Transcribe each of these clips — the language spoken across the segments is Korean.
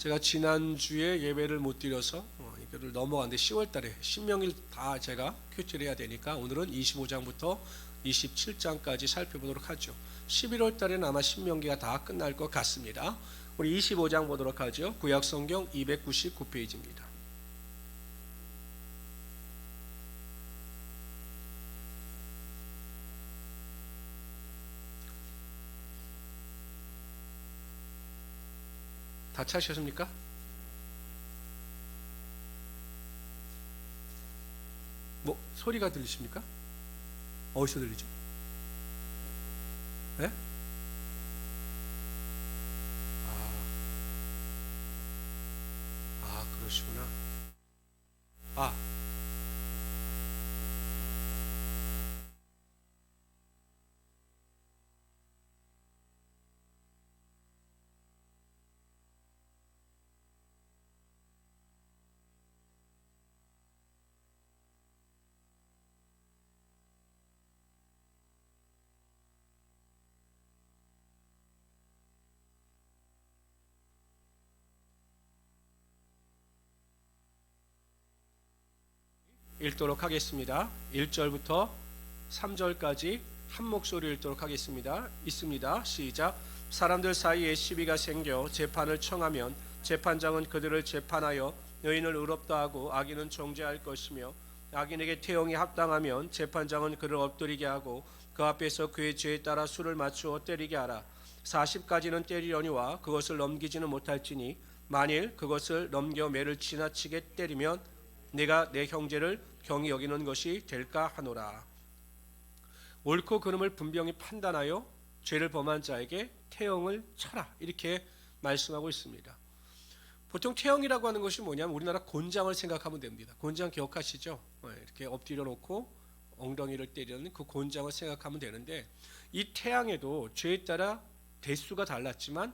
제가 지난주에 예배를 못 드려서 이거를 넘어갔는데 10월 달에 신명일 다 제가 큐티를 해야 되니까 오늘은 25장부터 27장까지 살펴보도록 하죠. 11월 달에는 아마 신명기가 다 끝날 것 같습니다. 우리 25장 보도록 하죠. 구약성경 299페이지입니다. 다 찾으셨습니까? 뭐 소리가 들리십니까? 어디서 들리죠? 네? 그러시구나. 아, 읽도록 하겠습니다. 1절부터 3절까지 한 목소리 읽도록 하겠습니다. 있습니다. 시작. 사람들 사이에 시비가 생겨 재판을 청하면 재판장은 그들을 재판하여 의인을 의롭다 하고 악인은 정죄할 것이며 악인에게 태형이 합당하면 재판장은 그를 엎드리게 하고 그 앞에서 그의 죄에 따라 수를 맞추어 때리게 하라. 40까지는 때리려니와 그것을 넘기지는 못할지니 만일 그것을 넘겨 매를 지나치게 때리면 내가 내 형제를 경히 여기는 것이 될까 하노라. 옳고 그름을 분명히 판단하여 죄를 범한 자에게 태형을 쳐라. 이렇게 말씀하고 있습니다. 보통 태형이라고 하는 것이 뭐냐면 우리나라 곤장을 생각하면 됩니다. 곤장 기억하시죠? 이렇게 엎드려 놓고 엉덩이를 때리는 그 곤장을 생각하면 되는데, 이 태양에도 죄에 따라 대수가 달랐지만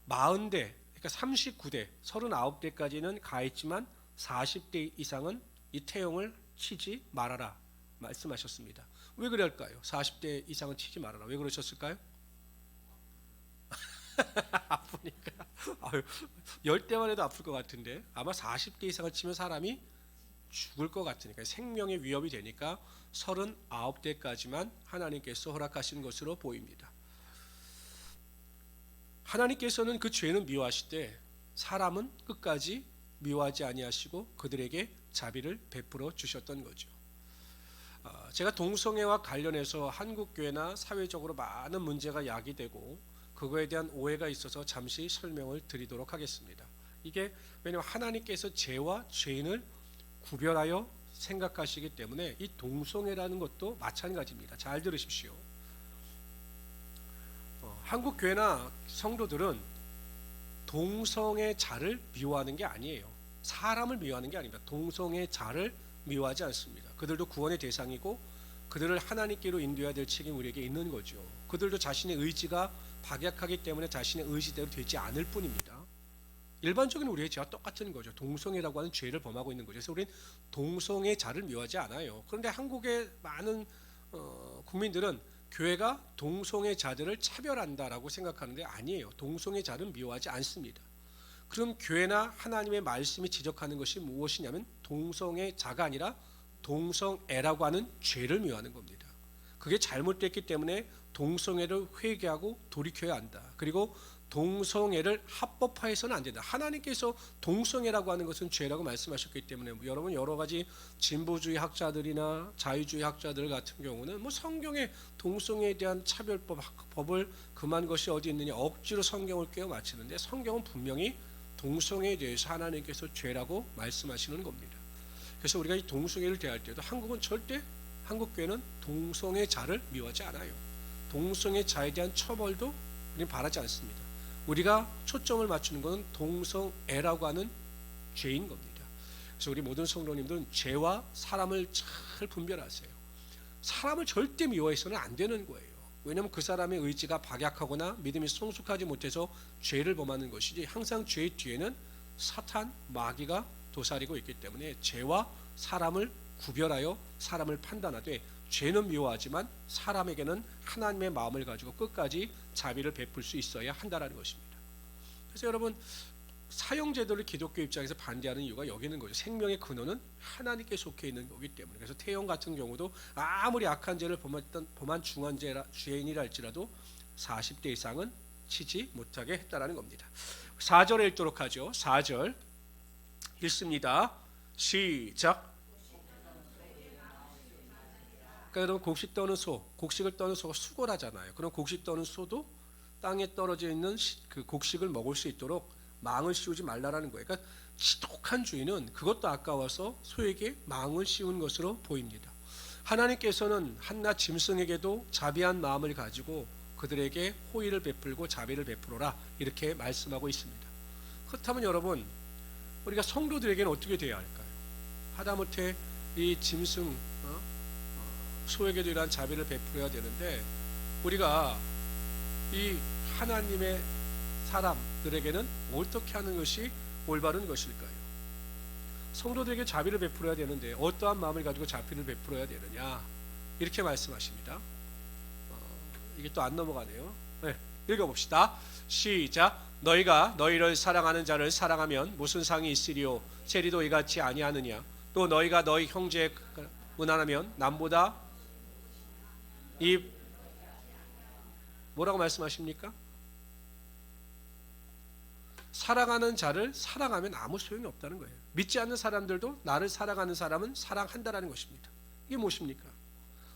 40대, 그러니까 39대, 39대까지는 가했지만 40대 이상은 이 태형을 치지 말아라 말씀하셨습니다. 왜 그럴까요? 40대 이상은 치지 말아라. 왜 그러셨을까요? 아프니까. 10대만 해도 아플 것 같은데 아마 40대 이상을 치면 사람이 죽을 것 같으니까, 생명의 위협이 되니까 39대까지만 하나님께서 허락하신 것으로 보입니다. 하나님께서는 그 죄는 미워하시되 사람은 끝까지 미워하지 아니하시고 그들에게 자비를 베풀어 주셨던 거죠. 제가 동성애와 관련해서 한국교회나 사회적으로 많은 문제가 야기되고 그거에 대한 오해가 있어서 잠시 설명을 드리도록 하겠습니다. 이게 왜냐하면 하나님께서 죄와 죄인을 구별하여 생각하시기 때문에 이 동성애라는 것도 마찬가지입니다. 잘 들으십시오. 한국교회나 성도들은 동성애 자를 미워하는 게 아니에요. 사람을 미워하는 게 아닙니다. 동성애 자를 미워하지 않습니다. 그들도 구원의 대상이고 그들을 하나님께로 인도해야 될 책임이 우리에게 있는 거죠. 그들도 자신의 의지가 박약하기 때문에 자신의 의지대로 되지 않을 뿐입니다. 일반적인 우리의 죄와 똑같은 거죠. 동성애라고 하는 죄를 범하고 있는 거죠. 그래서 우리는 동성애 자를 미워하지 않아요. 그런데 한국의 많은 국민들은 교회가 동성애 자들을 차별한다라고 생각하는데 아니에요. 동성애 자는 미워하지 않습니다. 그럼 교회나 하나님의 말씀이 지적하는 것이 무엇이냐면 동성애 자가 아니라 동성애라고 하는 죄를 미워하는 겁니다. 그게 잘못됐기 때문에 동성애를 회개하고 돌이켜야 한다. 그리고 동성애를 합법화해서는 안 된다. 하나님께서 동성애라고 하는 것은 죄라고 말씀하셨기 때문에 여러분 여러 가지 진보주의 학자들이나 자유주의 학자들 같은 경우는 성경에 동성애에 대한 차별법을 금한 것이 어디 있느냐 억지로 성경을 꿰어 맞추는데, 성경은 분명히 동성애에 대해서 하나님께서 죄라고 말씀하시는 겁니다. 그래서 우리가 이 동성애를 대할 때도 한국교회는 동성애 자를 미워하지 않아요. 동성애 자에 대한 처벌도 우리는 바라지 않습니다. 우리가 초점을 맞추는 것은 동성애라고 하는 죄인 겁니다. 그래서 우리 모든 성도님들은 죄와 사람을 잘 분별하세요. 사람을 절대 미워해서는 안 되는 거예요. 왜냐하면 그 사람의 의지가 박약하거나 믿음이 성숙하지 못해서 죄를 범하는 것이지, 항상 죄의 뒤에는 사탄, 마귀가 도사리고 있기 때문에 죄와 사람을 구별하여 사람을 판단하되, 죄는 미워하지만 사람에게는 하나님의 마음을 가지고 끝까지 자비를 베풀 수 있어야 한다는 것입니다. 그래서 여러분, 사형제도를 기독교 입장에서 반대하는 이유가 여기 있는 거죠. 생명의 근원은 하나님께 속해 있는 거기 때문에. 그래서 태형 같은 경우도 아무리 악한 죄를 범한 중한 죄인이라 할지라도 40대 이상은 치지 못하게 했다라는 겁니다. 4절에 읽도록 하죠. 4절 읽습니다. 시작. 그러니까 여러분 곡식 떠는 소, 곡식을 떠는 소가 수고하잖아요. 그럼 곡식 떠는 소도 땅에 떨어져 있는 그 곡식을 먹을 수 있도록 망을 씌우지 말라라는 거예요. 그러니까 지독한 주인은 그것도 아까워서 소에게 망을 씌운 것으로 보입니다. 하나님께서는 한낱 짐승에게도 자비한 마음을 가지고 그들에게 호의를 베풀고 자비를 베풀어라 이렇게 말씀하고 있습니다. 그렇다면 여러분 우리가 성도들에게는 어떻게 돼야 할까요? 하다못해 이 짐승 소에게도 이러한 자비를 베풀어야 되는데 우리가 이 하나님의 사람들에게는 어떻게 하는 것이 올바른 것일까요? 성도들에게 자비를 베풀어야 되는데 어떠한 마음을 가지고 자비를 베풀어야 되느냐 이렇게 말씀하십니다. 이게 또 안 넘어가네요. 네, 읽어봅시다. 시작. 너희가 너희를 사랑하는 자를 사랑하면 무슨 상이 있으리요? 세리도 이같이 아니하느냐? 또 너희가 너희 형제에 은한하면 남보다 이 뭐라고 말씀하십니까? 사랑하는 자를 사랑하면 아무 소용이 없다는 거예요. 믿지 않는 사람들도 나를 사랑하는 사람은 사랑한다라는 것입니다. 이게 무엇입니까?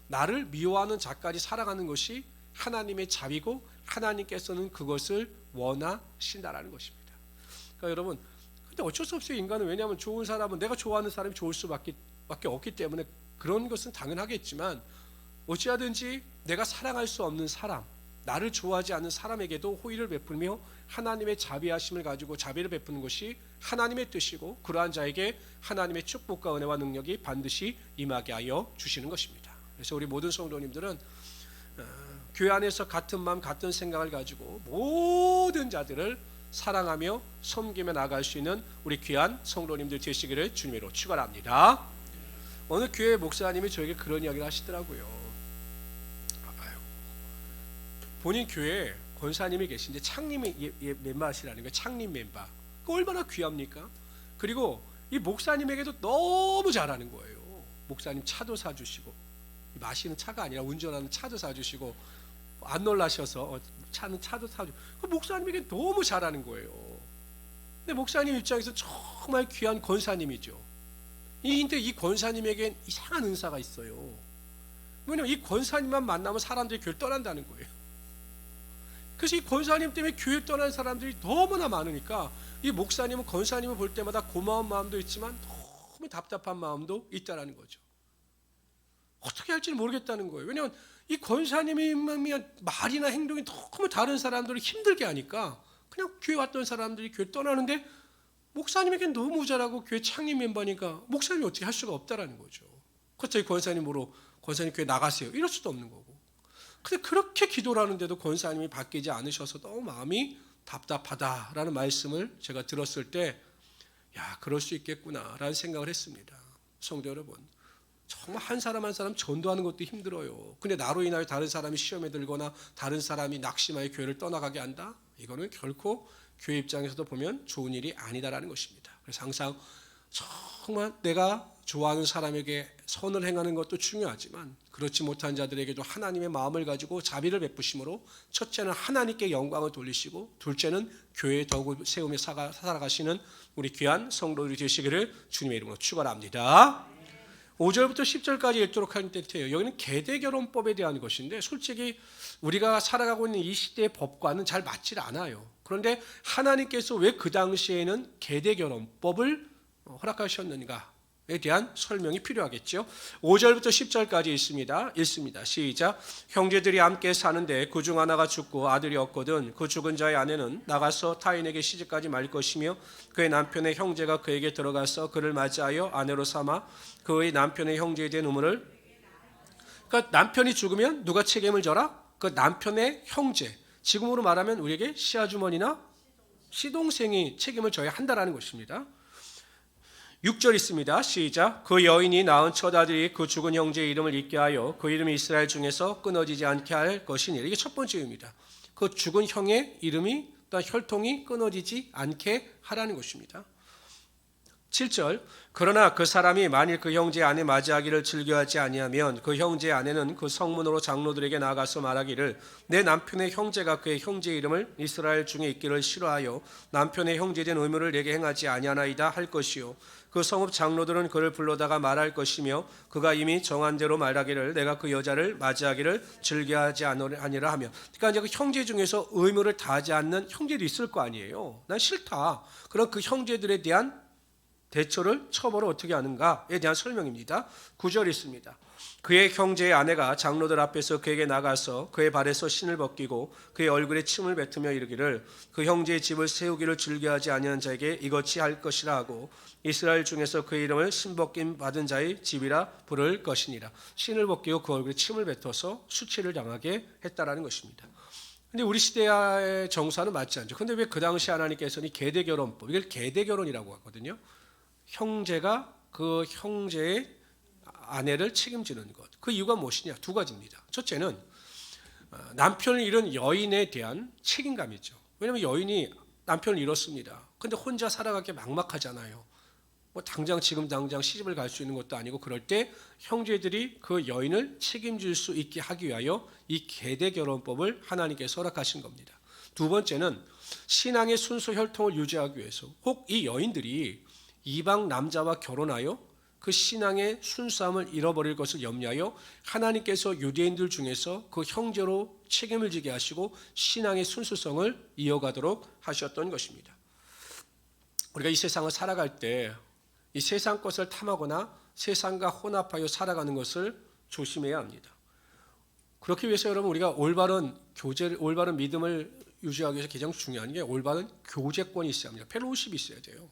나를 미워하는 자까지 사랑하는 것이 하나님의 자비고 하나님께서는 그것을 원하신다라는 것입니다. 그러니까 여러분, 근데 어쩔 수 없어요. 인간은. 왜냐하면 좋은 사람은 내가 좋아하는 사람이 좋을 수밖에 없기 때문에 그런 것은 당연하겠지만 어찌하든지 내가 사랑할 수 없는 사람, 나를 좋아하지 않는 사람에게도 호의를 베풀며 하나님의 자비하심을 가지고 자비를 베푸는 것이 하나님의 뜻이고 그러한 자에게 하나님의 축복과 은혜와 능력이 반드시 임하게 하여 주시는 것입니다. 그래서 우리 모든 성도님들은 교회 안에서 같은 마음 같은 생각을 가지고 모든 자들을 사랑하며 섬기며 나아갈 수 있는 우리 귀한 성도님들 되시기를 주님으로 축원합니다. 어느 교회 목사님이 저에게 그런 이야기를 하시더라고요. 본인 교회에 권사님이 계신데 창림이 멤버시라는 거예요. 창림 멤버. 그 얼마나 귀합니까? 그리고 이 목사님에게도 너무 잘하는 거예요. 목사님 차도 사주시고, 마시는 차가 아니라 운전하는 차도 사주시고, 안 놀라셔서 차도 사주고, 목사님에게 너무 잘하는 거예요. 근데 목사님 입장에서 정말 귀한 권사님이죠. 근데 이 권사님에겐 이상한 은사가 있어요. 왜냐면 이 권사님만 만나면 사람들이 교회를 떠난다는 거예요. 그래서 이 권사님 때문에 교회 떠난 사람들이 너무나 많으니까 이 목사님은 권사님을 볼 때마다 고마운 마음도 있지만 너무 답답한 마음도 있다라는 거죠. 어떻게 할지는 모르겠다는 거예요. 왜냐하면 이 권사님이 말이나 행동이 너무 다른 사람들을 힘들게 하니까 그냥 교회 왔던 사람들이 교회 떠나는데 목사님에겐 너무 잘하고 교회 창립 멤버니까 목사님이 어떻게 할 수가 없다라는 거죠. 그렇다고 권사님으로 권사님 교회 나가세요 이럴 수도 없는 거고. 근데 그렇게 기도를 하는데도 권사님이 바뀌지 않으셔서 너무 마음이 답답하다라는 말씀을 제가 들었을 때 야, 그럴 수 있겠구나라는 생각을 했습니다. 성도 여러분, 정말 한 사람 한 사람 전도하는 것도 힘들어요. 근데 나로 인하여 다른 사람이 시험에 들거나 다른 사람이 낙심하여 교회를 떠나가게 한다? 이거는 결코 교회 입장에서도 보면 좋은 일이 아니다라는 것입니다. 그래서 항상 정말 내가 좋아하는 사람에게 선을 행하는 것도 중요하지만 그렇지 못한 자들에게도 하나님의 마음을 가지고 자비를 베푸심으로 첫째는 하나님께 영광을 돌리시고 둘째는 교회에 더욱 세우며 살아가시는 우리 귀한 성도들이 되시기를 주님의 이름으로 축원합니다. 5절부터 10절까지 읽도록 할 때예요. 여기는 계대결혼법에 대한 것인데 솔직히 우리가 살아가고 있는 이 시대의 법과는 잘 맞질 않아요. 그런데 하나님께서 왜 그 당시에는 계대결혼법을 허락하셨는가에 대한 설명이 필요하겠죠. 5절부터 10절까지 읽습니다. 시작. 형제들이 함께 사는데 그중 하나가 죽고 아들이 없거든 그 죽은 자의 아내는 나가서 타인에게 시집가지 말 것이며 그의 남편의 형제가 그에게 들어가서 그를 맞이하여 아내로 삼아 그의 남편의 형제에 대한 의무를, 그러니까 남편이 죽으면 누가 책임을 져라? 그 남편의 형제, 지금으로 말하면 우리에게 시아주머니나 시동생이 책임을 져야 한다라는 것입니다. 6절 있습니다. 시작. 그 여인이 낳은 첫 아들이 그 죽은 형제의 이름을 잊게 하여 그 이름이 이스라엘 중에서 끊어지지 않게 할 것이니. 이게 첫 번째 의미입니다. 그 죽은 형의 이름이 또 혈통이 끊어지지 않게 하라는 것입니다. 7절 그러나 그 사람이 만일 그 형제의 아내 맞이하기를 즐겨하지 아니하면 그 형제의 아내는 그 성문으로 장로들에게 나가서 말하기를 내 남편의 형제가 그의 형제의 이름을 이스라엘 중에 있기를 싫어하여 남편의 형제된 의무를 내게 행하지 아니하나이다 할 것이요 그 성읍 장로들은 그를 불러다가 말할 것이며 그가 이미 정한 대로 말하기를 내가 그 여자를 맞이하기를 즐겨하지 아니라 하며 그러니까 이제 그 형제 중에서 의무를 다하지 않는 형제도 있을 거 아니에요. 난 싫다. 그럼 그 형제들에 대한 대처를 처벌을 어떻게 하는가에 대한 설명입니다. 9절 있습니다. 그의 형제의 아내가 장로들 앞에서 그에게 나가서 그의 발에서 신을 벗기고 그의 얼굴에 침을 뱉으며 이르기를 그 형제의 집을 세우기를 즐겨하지 아니하는 자에게 이것이 할 것이라 하고 이스라엘 중에서 그의 이름을 신벗김 받은 자의 집이라 부를 것이니라. 신을 벗기고 그 얼굴에 침을 뱉어서 수치를 당하게 했다라는 것입니다. 근데 우리 시대의 정사는 맞지 않죠. 근데 왜 그 당시 하나님께서는 계대결혼법, 이걸 계대결혼이라고 하거든요. 형제가 그 형제의 아내를 책임지는 것. 그 이유가 무엇이냐? 두 가지입니다. 첫째는 남편을 잃은 여인에 대한 책임감이죠. 왜냐하면 여인이 남편을 잃었습니다. 근데 혼자 살아가기 막막하잖아요. 뭐 당장 시집을 갈 수 있는 것도 아니고 그럴 때 형제들이 그 여인을 책임질 수 있게 하기 위하여 이 계대결혼법을 하나님께서 허락하신 겁니다. 두 번째는 신앙의 순수 혈통을 유지하기 위해서 혹 이 여인들이 이방 남자와 결혼하여 그 신앙의 순수함을 잃어버릴 것을 염려하여 하나님께서 유대인들 중에서 그 형제로 책임을 지게 하시고 신앙의 순수성을 이어가도록 하셨던 것입니다. 우리가 이 세상을 살아갈 때 이 세상 것을 탐하거나 세상과 혼합하여 살아가는 것을 조심해야 합니다. 그렇기 위해서 여러분 우리가 올바른 믿음을 유지하기 위해서 가장 중요한 게 올바른 교제권이 있어야 합니다. 펠로우십이 있어야 돼요.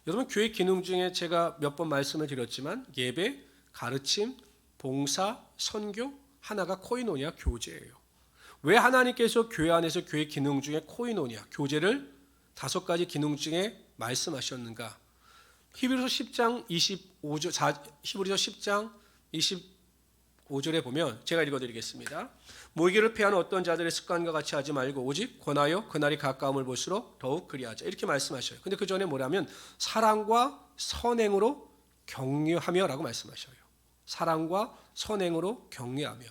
여러분 교회 기능 중에 제가 몇 번 말씀을 드렸지만 예배, 가르침, 봉사, 선교 하나가 코이노니아 교제예요. 왜 하나님께서 교회 안에서 교회 기능 중에 코이노니아 교제를 5가지 기능 중에 말씀하셨는가? 히브리서 10장 25절에 보면 제가 읽어드리겠습니다. 모이기를 패하는 어떤 자들의 습관과 같이 하지 말고 오직 권하여 그날이 가까움을 볼수록 더욱 그리하자 이렇게 말씀하셔요. 근데 그 전에 뭐라면 사랑과 선행으로 격려하며라고 말씀하셔요. 사랑과 선행으로 격려하며.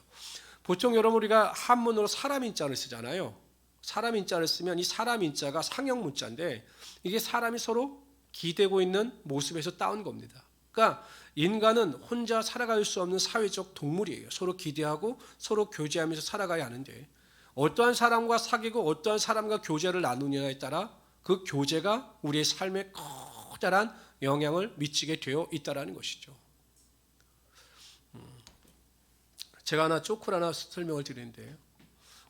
보통 여러분 우리가 한문으로 사람인자를 쓰잖아요. 사람인자를 쓰면 이 사람인자가 상형문자인데 이게 사람이 서로 기대고 있는 모습에서 따온 겁니다. 그러니까 인간은 혼자 살아갈 수 없는 사회적 동물이에요. 서로 기대하고 서로 교제하면서 살아가야 하는데 어떠한 사람과 사귀고 어떠한 사람과 교제를 나누느냐에 따라 그 교제가 우리의 삶에 커다란 영향을 미치게 되어 있다는 것이죠. 제가 하나 설명을 드리는데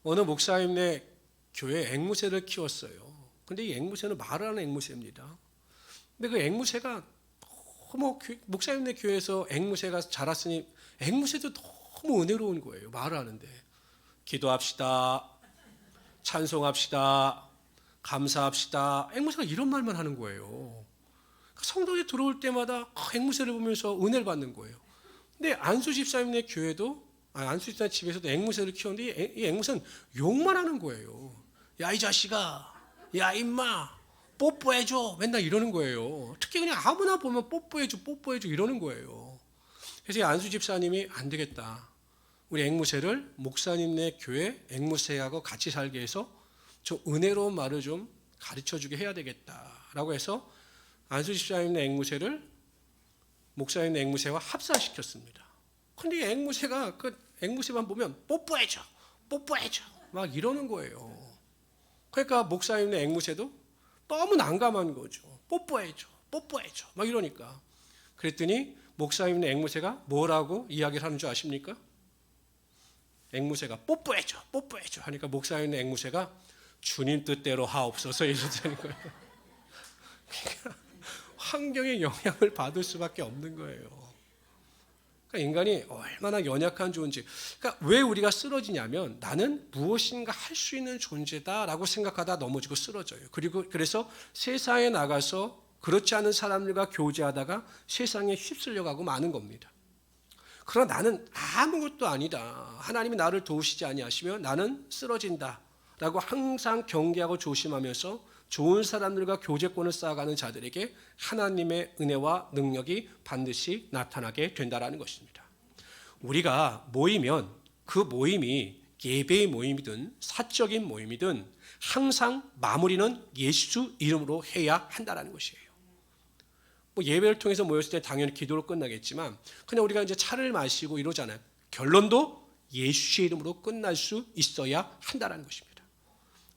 어느 목사님네 교회 앵무새를 키웠어요. 근데 이 앵무새는 말을 하는 앵무새입니다. 근데 그 앵무새가 너무 목사님네 교회에서 앵무새가 자랐으니 앵무새도 너무 은혜로운 거예요. 말을 하는데 기도합시다, 찬송합시다, 감사합시다. 앵무새가 이런 말만 하는 거예요. 성도에 들어올 때마다 앵무새를 보면서 은혜를 받는 거예요. 근데 안수 집사님네 교회도 안수 집사님 집에서도 앵무새를 키웠는데 이 앵무새는 욕만 하는 거예요. 야 이 자식아, 야 임마. 뽀뽀해줘 맨날 이러는 거예요. 특히 그냥 아무나 보면 뽀뽀해줘 이러는 거예요. 그래서 안수 집사님이 안 되겠다. 우리 앵무새를 목사님네 교회 앵무새하고 같이 살게 해서 좀 은혜로운 말을 좀 가르쳐주게 해야 되겠다라고 해서 안수 집사님네 앵무새를 목사님네 앵무새와 합사시켰습니다. 근데 이 앵무새가 그 앵무새만 보면 뽀뽀해줘 막 이러는 거예요. 그러니까 목사님네 앵무새도 너무 난감한 거죠. 뽀뽀해줘 막 이러니까. 그랬더니 목사님네 앵무새가 뭐라고 이야기를 하는 줄 아십니까? 앵무새가 뽀뽀해줘 하니까 목사님네 앵무새가 주님 뜻대로 하옵소서 이러자는 거예요. 그러니까 환경의 영향을 받을 수밖에 없는 거예요. 그러니까 인간이 얼마나 연약한 존재. 그러니까 왜 우리가 쓰러지냐면 나는 무엇인가 할 수 있는 존재다라고 생각하다 넘어지고 쓰러져요. 그래서 세상에 나가서 그렇지 않은 사람들과 교제하다가 세상에 휩쓸려가고 마는 겁니다. 그러나 나는 아무것도 아니다. 하나님이 나를 도우시지 아니하시며 나는 쓰러진다. 라고 항상 경계하고 조심하면서 좋은 사람들과 교제권을 쌓아가는 자들에게 하나님의 은혜와 능력이 반드시 나타나게 된다는 것입니다. 우리가 모이면 그 모임이 예배의 모임이든 사적인 모임이든 항상 마무리는 예수 이름으로 해야 한다는 것이에요. 뭐 예배를 통해서 모였을 때 당연히 기도로 끝나겠지만 그냥 우리가 이제 차를 마시고 이러잖아요. 결론도 예수의 이름으로 끝날 수 있어야 한다는 것입니다.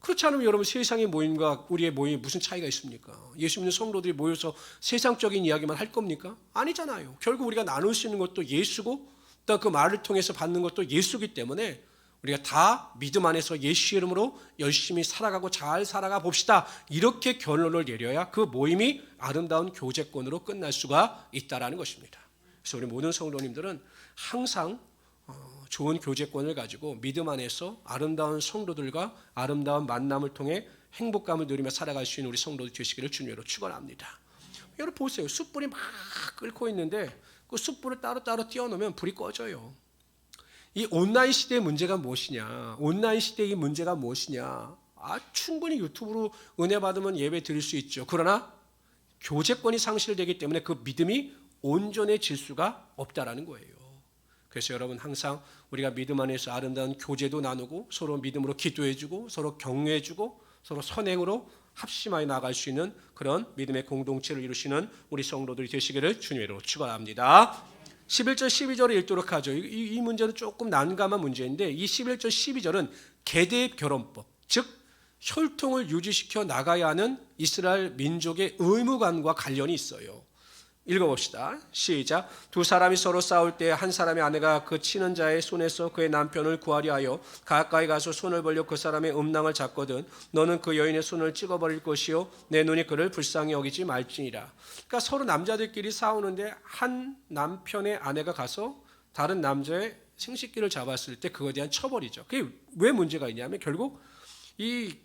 그렇지 않으면 여러분 세상의 모임과 우리의 모임이 무슨 차이가 있습니까? 예수 믿는 성도들이 모여서 세상적인 이야기만 할 겁니까? 아니잖아요. 결국 우리가 나눌 수 있는 것도 예수고 또 그 말을 통해서 받는 것도 예수기 때문에 우리가 다 믿음 안에서 예수 이름으로 열심히 살아가고 잘 살아가 봅시다. 이렇게 결론을 내려야 그 모임이 아름다운 교제권으로 끝날 수가 있다는 것입니다. 그래서 우리 모든 성도님들은 항상 좋은 교제권을 가지고 믿음 안에서 아름다운 성도들과 아름다운 만남을 통해 행복감을 누리며 살아갈 수 있는 우리 성도들 되시기를 주님으로 축원합니다. 여러분 보세요. 숯불이 막 끓고 있는데 그 숯불을 따로따로 띄워놓으면 불이 꺼져요. 이 온라인 시대의 문제가 무엇이냐? 온라인 시대의 문제가 무엇이냐? 충분히 유튜브로 은혜 받으면 예배 드릴 수 있죠. 그러나 교제권이 상실되기 때문에 그 믿음이 온전해질 수가 없다라는 거예요. 그래서 여러분 항상 우리가 믿음 안에서 아름다운 교제도 나누고 서로 믿음으로 기도해주고 서로 격려해주고 서로 선행으로 합심하여 나갈 수 있는 그런 믿음의 공동체를 이루시는 우리 성도들이 되시기를 주님으로 축원합니다. 11절 12절을 읽도록 하죠. 이 문제는 조금 난감한 문제인데 이 11절 12절은 계대 결혼법, 즉 혈통을 유지시켜 나가야 하는 이스라엘 민족의 의무관과 관련이 있어요. 읽어봅시다. 시작. 두 사람이 서로 싸울 때 한 사람의 아내가 그 치는 자의 손에서 그의 남편을 구하려 하여 가까이 가서 손을 벌려 그 사람의 음낭을 잡거든 너는 그 여인의 손을 찍어버릴 것이요 내 눈이 그를 불쌍히 여기지 말지니라. 그러니까 서로 남자들끼리 싸우는데 한 남편의 아내가 가서 다른 남자의 생식기를 잡았을 때 그거에 대한 처벌이죠. 그게 왜 문제가 있냐면 결국 이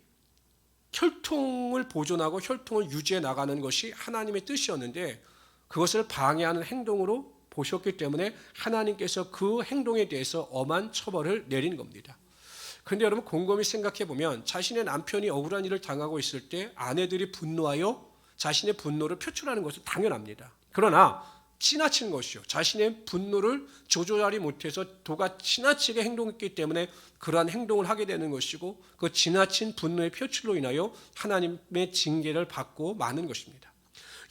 혈통을 보존하고 혈통을 유지해 나가는 것이 하나님의 뜻이었는데 그것을 방해하는 행동으로 보셨기 때문에 하나님께서 그 행동에 대해서 엄한 처벌을 내린 겁니다. 그런데 여러분 곰곰이 생각해 보면 자신의 남편이 억울한 일을 당하고 있을 때 아내들이 분노하여 자신의 분노를 표출하는 것은 당연합니다. 그러나 지나친 것이요. 자신의 분노를 조절하지 못해서 도가 지나치게 행동했기 때문에 그러한 행동을 하게 되는 것이고 그 지나친 분노의 표출로 인하여 하나님의 징계를 받고 마는 것입니다.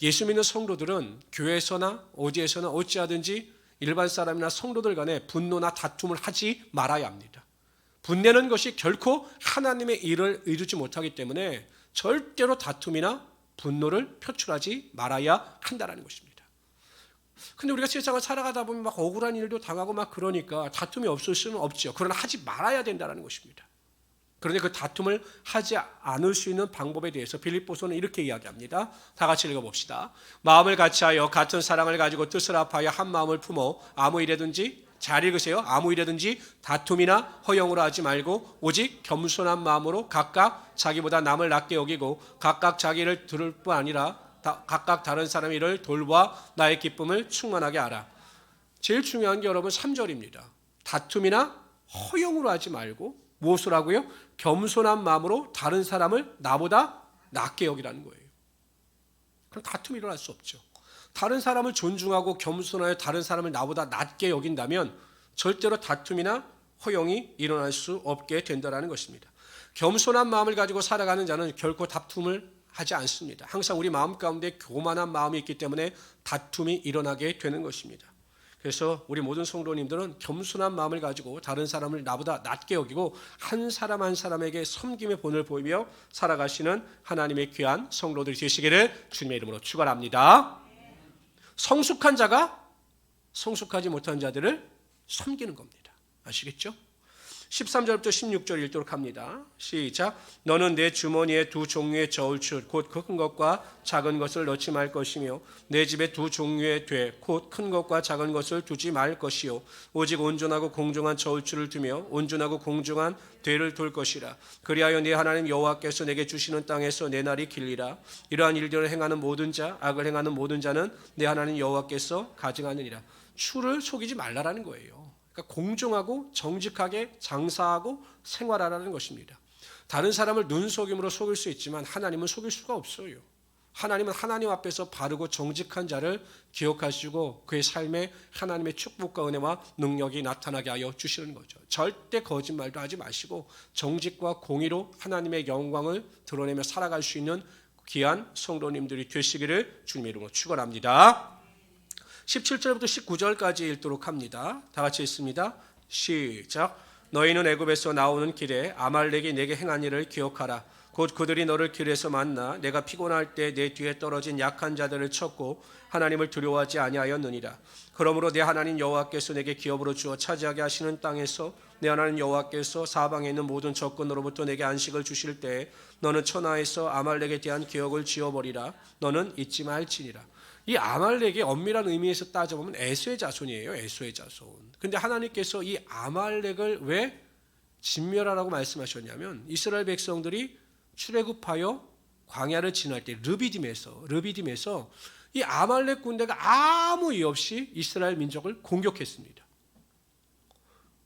예수 믿는 성도들은 교회에서나 어디에서나 어찌하든지 일반 사람이나 성도들 간에 분노나 다툼을 하지 말아야 합니다. 분내는 것이 결코 하나님의 일을 이루지 못하기 때문에 절대로 다툼이나 분노를 표출하지 말아야 한다는 것입니다. 근데 우리가 세상을 살아가다 보면 막 억울한 일도 당하고 막 그러니까 다툼이 없을 수는 없죠. 그러나 하지 말아야 된다는 것입니다. 그런데 그 다툼을 하지 않을 수 있는 방법에 대해서 빌립보서는 이렇게 이야기합니다. 다 같이 읽어봅시다. 마음을 같이하여 같은 사랑을 가지고 뜻을 합하여 한 마음을 품어 아무 일에든지 잘 읽으세요. 아무 일에든지 다툼이나 허영으로 하지 말고 오직 겸손한 마음으로 각각 자기보다 남을 낮게 여기고 각각 자기를 들을 뿐 아니라 각각 다른 사람의 일을 돌보아 나의 기쁨을 충만하게 하라. 제일 중요한 게 여러분 3절입니다. 다툼이나 허영으로 하지 말고 무엇을 하고요? 겸손한 마음으로 다른 사람을 나보다 낮게 여기라는 거예요. 그럼 다툼이 일어날 수 없죠. 다른 사람을 존중하고 겸손하여 다른 사람을 나보다 낮게 여긴다면 절대로 다툼이나 허영이 일어날 수 없게 된다는 것입니다. 겸손한 마음을 가지고 살아가는 자는 결코 다툼을 하지 않습니다. 항상 우리 마음 가운데 교만한 마음이 있기 때문에 다툼이 일어나게 되는 것입니다. 그래서 우리 모든 성도님들은 겸손한 마음을 가지고 다른 사람을 나보다 낮게 여기고 한 사람 한 사람에게 섬김의 본을 보이며 살아가시는 하나님의 귀한 성도들이 되시기를 주님의 이름으로 축원합니다. 성숙한 자가 성숙하지 못한 자들을 섬기는 겁니다. 아시겠죠? 13절부터 16절 읽도록 합니다. 시작. 너는 내 주머니에 두 종류의 저울추 곧 큰 것과 작은 것을 넣지 말 것이며 내 집에 두 종류의 돼 곧 큰 것과 작은 것을 두지 말 것이요 오직 온전하고 공정한 저울추를 두며 온전하고 공정한 되를 둘 것이라. 그리하여 네 하나님 여호와께서 내게 주시는 땅에서 내 날이 길리라. 이러한 일들을 행하는 모든 자 악을 행하는 모든 자는 내 하나님 여호와께서 가증하느니라. 추를 속이지 말라라는 거예요. 그러니까 공정하고 정직하게 장사하고 생활하라는 것입니다. 다른 사람을 눈속임으로 속일 수 있지만 하나님은 속일 수가 없어요. 하나님은 하나님 앞에서 바르고 정직한 자를 기억하시고 그의 삶에 하나님의 축복과 은혜와 능력이 나타나게 하여 주시는 거죠. 절대 거짓말도 하지 마시고 정직과 공의로 하나님의 영광을 드러내며 살아갈 수 있는 귀한 성도님들이 되시기를 주님의 이름으로 축원합니다. 17절부터 19절까지 읽도록 합니다. 다 같이 읽습니다. 시작. 너희는 애굽에서 나오는 길에 아말렉이 내게 행한 일을 기억하라. 곧 그들이 너를 길에서 만나 내가 피곤할 때 내 뒤에 떨어진 약한 자들을 쳤고 하나님을 두려워하지 아니하였느니라. 그러므로 내 하나님 여호와께서 내게 기업으로 주어 차지하게 하시는 땅에서 내 하나님 여호와께서 사방에 있는 모든 적군으로부터 내게 안식을 주실 때 너는 천하에서 아말렉에 대한 기억을 지워버리라. 너는 잊지 말지니라. 이 아말렉이 엄밀한 의미에서 따져보면 에서의 자손이에요. 에서의 자손. 근데 하나님께서 이 아말렉을 왜 진멸하라고 말씀하셨냐면 이스라엘 백성들이 출애굽하여 광야를 지날 때 르비딤에서 이 아말렉 군대가 아무 이유 없이 이스라엘 민족을 공격했습니다.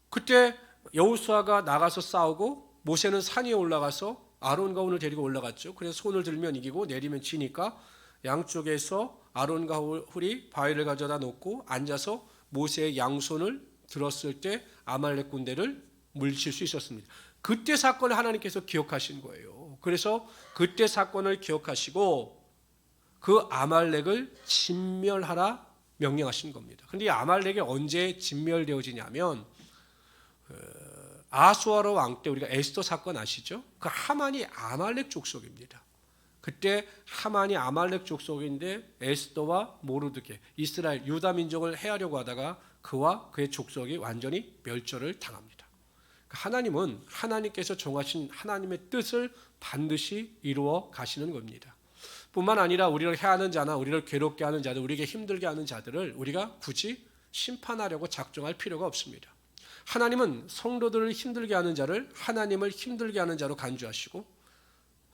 그때 여호수아가 나가서 싸우고 모세는 산 위에 올라가서 아론과 홀을 데리고 올라갔죠. 그래서 손을 들면 이기고 내리면 지니까 양쪽에서 아론과 홀이 바위를 가져다 놓고 앉아서 모세의 양손을 들었을 때 아말렉 군대를 물리칠 수 있었습니다. 그때 사건을 하나님께서 기억하신 거예요. 그래서 그때 사건을 기억하시고 그 아말렉을 진멸하라 명령하신 겁니다. 그런데 이 아말렉이 언제 진멸되어지냐면 아수아로 왕 때 우리가 에스더 사건 아시죠? 그 하만이 아말렉 족속입니다. 그때 하만이 아말렉 족속인데 에스더와 모르드게 이스라엘 유다 민족을 해하려고 하다가 그와 그의 족속이 완전히 멸절을 당합니다. 하나님은 하나님께서 정하신 하나님의 뜻을 반드시 이루어 가시는 겁니다. 뿐만 아니라 우리를 해하는 자나 우리를 괴롭게 하는 자들, 우리에게 힘들게 하는 자들을 우리가 굳이 심판하려고 작정할 필요가 없습니다. 하나님은 성도들을 힘들게 하는 자를 하나님을 힘들게 하는 자로 간주하시고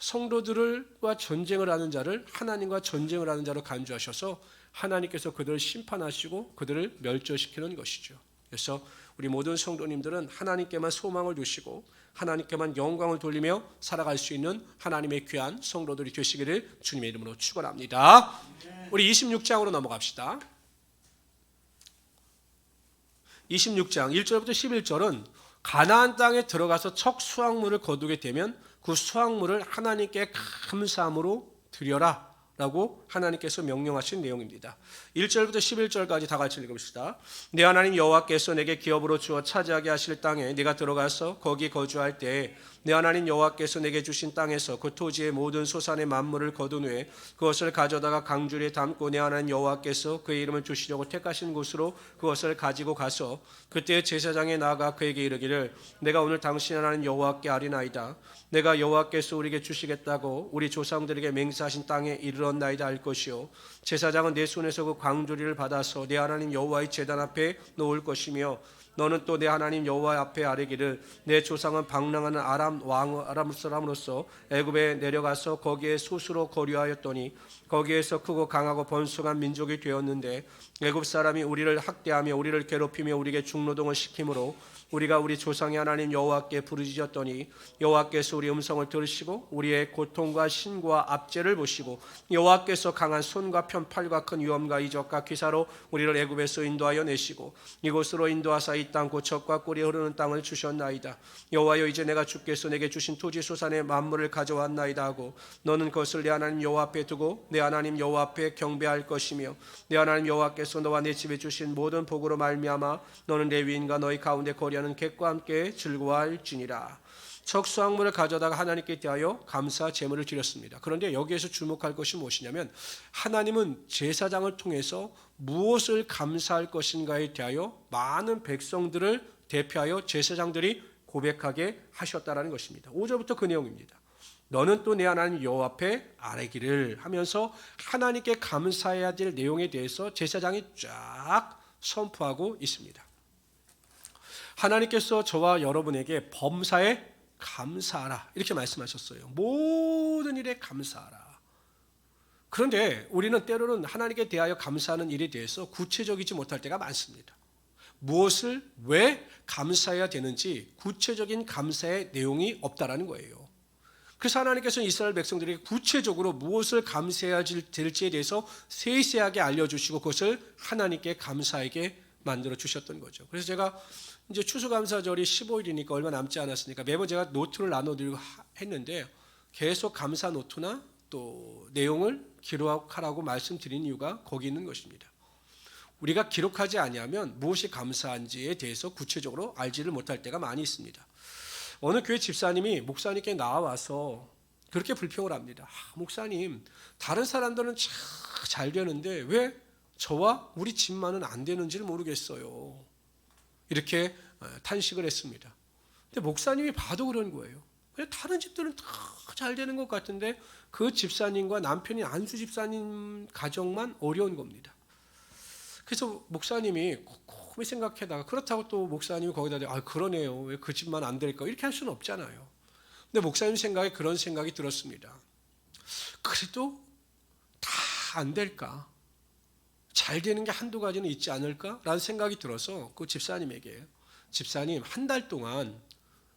성도들과 전쟁을 하는 자를 하나님과 전쟁을 하는 자로 간주하셔서 하나님께서 그들을 심판하시고 그들을 멸절시키는 것이죠. 그래서 우리 모든 성도님들은 하나님께만 소망을 두시고 하나님께만 영광을 돌리며 살아갈 수 있는 하나님의 귀한 성도들이 되시기를 주님의 이름으로 축원합니다. 우리 26장으로 넘어갑시다. 26장 1절부터 11절은 가나안 땅에 들어가서 첫 수확물을 거두게 되면 그 수확물을 하나님께 감사함으로 드려라 라고 하나님께서 명령하신 내용입니다. 1절부터 11절까지 다 같이 읽읍시다. 내 하나님 여호와께서 내게 기업으로 주어 차지하게 하실 땅에 네가 들어가서 거기 거주할 때에 내 하나님 여호와께서 내게 주신 땅에서 그 토지의 모든 소산의 만물을 거둔 후에 그것을 가져다가 강줄에 담고 내 하나님 여호와께서 그의 이름을 주시려고 택하신 곳으로 그것을 가지고 가서 그때 제사장에 나아가 그에게 이르기를 내가 오늘 당신 하나님 여호와께 아리나이다. 내가 여호와께서 우리에게 주시겠다고 우리 조상들에게 맹세하신 땅에 이르렀나이다 할 것이요 제사장은 내 손에서 그 광주리를 받아서 내 하나님 여호와의 제단 앞에 놓을 것이며 너는 또 내 하나님 여호와 앞에 아뢰기를 내 조상은 방랑하는 아람 사람으로서 애굽에 내려가서 거기에 솥으로 거류하였더니 거기에서 크고 강하고 번성한 민족이 되었는데 애굽 사람이 우리를 학대하며 우리를 괴롭히며 우리에게 중노동을 시키므로 우리가 우리 조상의 하나님 여호와께 부르짖었더니 여호와께서 우리 음성을 들으시고 우리의 고통과 신고와 압제를 보시고 여호와께서 강한 손과 편팔과 큰 위험과 이적과 기사로 우리를 애굽에서 인도하여 내시고 이곳으로 인도하사 이 땅 곧 젖과 꿀이 흐르는 땅을 주셨나이다. 여호와여 이제 내가 주께서 내게 주신 토지 소산의 만물을 가져왔나이다 하고 너는 그것을 내 하나님 여호와 앞에 두고 내 하나님 여호와 앞에 경배할 것이며 내 하나님 여호와께서 너와 내 집에 주신 모든 복으로 말미암아 너는 레위인과 너희 가운데 거리하는 객과 함께 즐거워할지니라. 첫 수확물을 가져다가 하나님께 대하여 감사 제물을 드렸습니다. 그런데 여기에서 주목할 것이 무엇이냐면 하나님은 제사장을 통해서 무엇을 감사할 것인가에 대하여 많은 백성들을 대표하여 제사장들이 고백하게 하셨다라는 것입니다. 5절부터 그 내용입니다. 너는 또 내 하나님 여호와 앞에 아뢰기를 하면서 하나님께 감사해야 될 내용에 대해서 제사장이 쫙 선포하고 있습니다. 하나님께서 저와 여러분에게 범사에 감사하라 이렇게 말씀하셨어요. 모든 일에 감사하라. 그런데 우리는 때로는 하나님께 대하여 감사하는 일에 대해서 구체적이지 못할 때가 많습니다. 무엇을 왜 감사해야 되는지 구체적인 감사의 내용이 없다라는 거예요. 그래서 하나님께서는 이스라엘 백성들에게 구체적으로 무엇을 감사해야 될지에 대해서 세세하게 알려주시고 그것을 하나님께 감사하게 만들어 주셨던 거죠. 그래서 제가 이제 추수감사절이 15일이니까 얼마 남지 않았으니까 매번 제가 노트를 나눠드리고 했는데 계속 감사 노트나 또 내용을 기록하라고 말씀드린 이유가 거기 있는 것입니다. 우리가 기록하지 아니하면 무엇이 감사한지에 대해서 구체적으로 알지를 못할 때가 많이 있습니다. 어느 교회 집사님이 목사님께 나와서 그렇게 불평을 합니다. 목사님, 다른 사람들은 잘 되는데 왜 저와 우리 집만은 안 되는지를 모르겠어요. 이렇게 탄식을 했습니다. 근데 목사님이 봐도 그런 거예요. 다른 집들은 다 잘 되는 것 같은데 그 집사님과 남편인 안수 집사님 가정만 어려운 겁니다. 그래서 목사님이 곰곰이 생각하다가 그렇다고 또 목사님이 거기다 그러네요. 왜 그 집만 안 될까? 이렇게 할 수는 없잖아요. 근데 목사님 생각에 그런 생각이 들었습니다. 그래도 다 안 될까? 잘 되는 게 한두 가지는 있지 않을까? 라는 생각이 들어서 그 집사님에게 집사님, 한 달 동안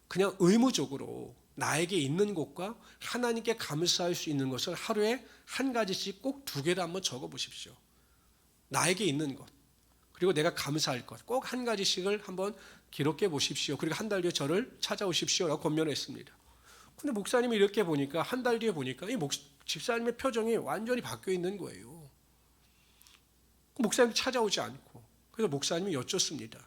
그냥 의무적으로 나에게 있는 것과 하나님께 감사할 수 있는 것을 하루에 한 가지씩 꼭 2개를 한번 적어 보십시오. 나에게 있는 것 그리고 내가 감사할 것 꼭 한 가지씩을 한번 기록해 보십시오. 그리고 한 달 뒤에 저를 찾아오십시오라고 권면했습니다. 근데 목사님이 이렇게 보니까 한 달 뒤에 보니까 이 집사님의 표정이 완전히 바뀌어 있는 거예요. 목사님 찾아오지 않고 그래서 목사님이 여쭙습니다.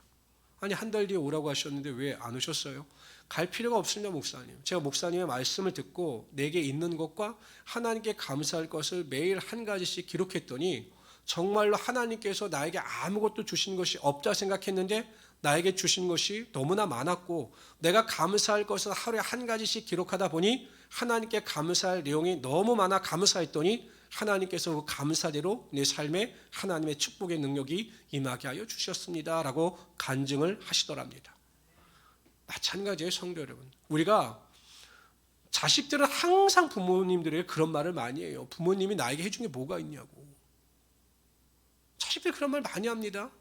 아니 한 달 뒤에 오라고 하셨는데 왜 안 오셨어요? 갈 필요가 없습니다 목사님. 제가 목사님의 말씀을 듣고 내게 있는 것과 하나님께 감사할 것을 매일 한 가지씩 기록했더니 정말로 하나님께서 나에게 아무것도 주신 것이 없다 생각했는데 나에게 주신 것이 너무나 많았고 내가 감사할 것을 하루에 한 가지씩 기록하다 보니 하나님께 감사할 내용이 너무 많아 감사했더니 하나님께서 그 감사대로 내 삶에 하나님의 축복의 능력이 임하게 하여 주셨습니다 라고 간증을 하시더랍니다. 마찬가지예요 성도 여러분. 우리가 자식들은 항상 부모님들에게 그런 말을 많이 해요. 부모님이 나에게 해준 게 뭐가 있냐고. 자식들이 그런 말 많이 합니다.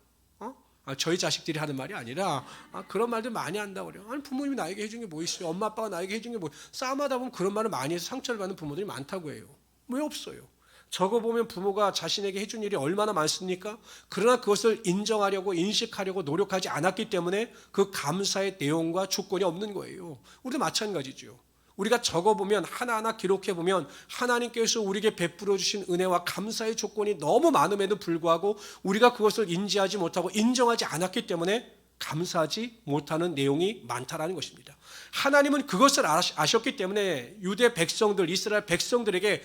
저희 자식들이 하는 말이 아니라 그런 말들 많이 한다고 그래요. 아니 부모님이 나에게 해준 게 뭐 있어요? 엄마 아빠가 나에게 해준 게 뭐 싸움하다 보면 그런 말을 많이 해서 상처를 받는 부모들이 많다고 해요. 왜 없어요? 적어보면 부모가 자신에게 해준 일이 얼마나 많습니까? 그러나 그것을 인정하려고 인식하려고 노력하지 않았기 때문에 그 감사의 내용과 조건이 없는 거예요. 우리도 마찬가지죠. 우리가 적어보면 하나하나 기록해보면 하나님께서 우리에게 베풀어 주신 은혜와 감사의 조건이 너무 많음에도 불구하고 우리가 그것을 인지하지 못하고 인정하지 않았기 때문에 감사하지 못하는 내용이 많다라는 것입니다. 하나님은 그것을 아셨기 때문에 유대 백성들, 이스라엘 백성들에게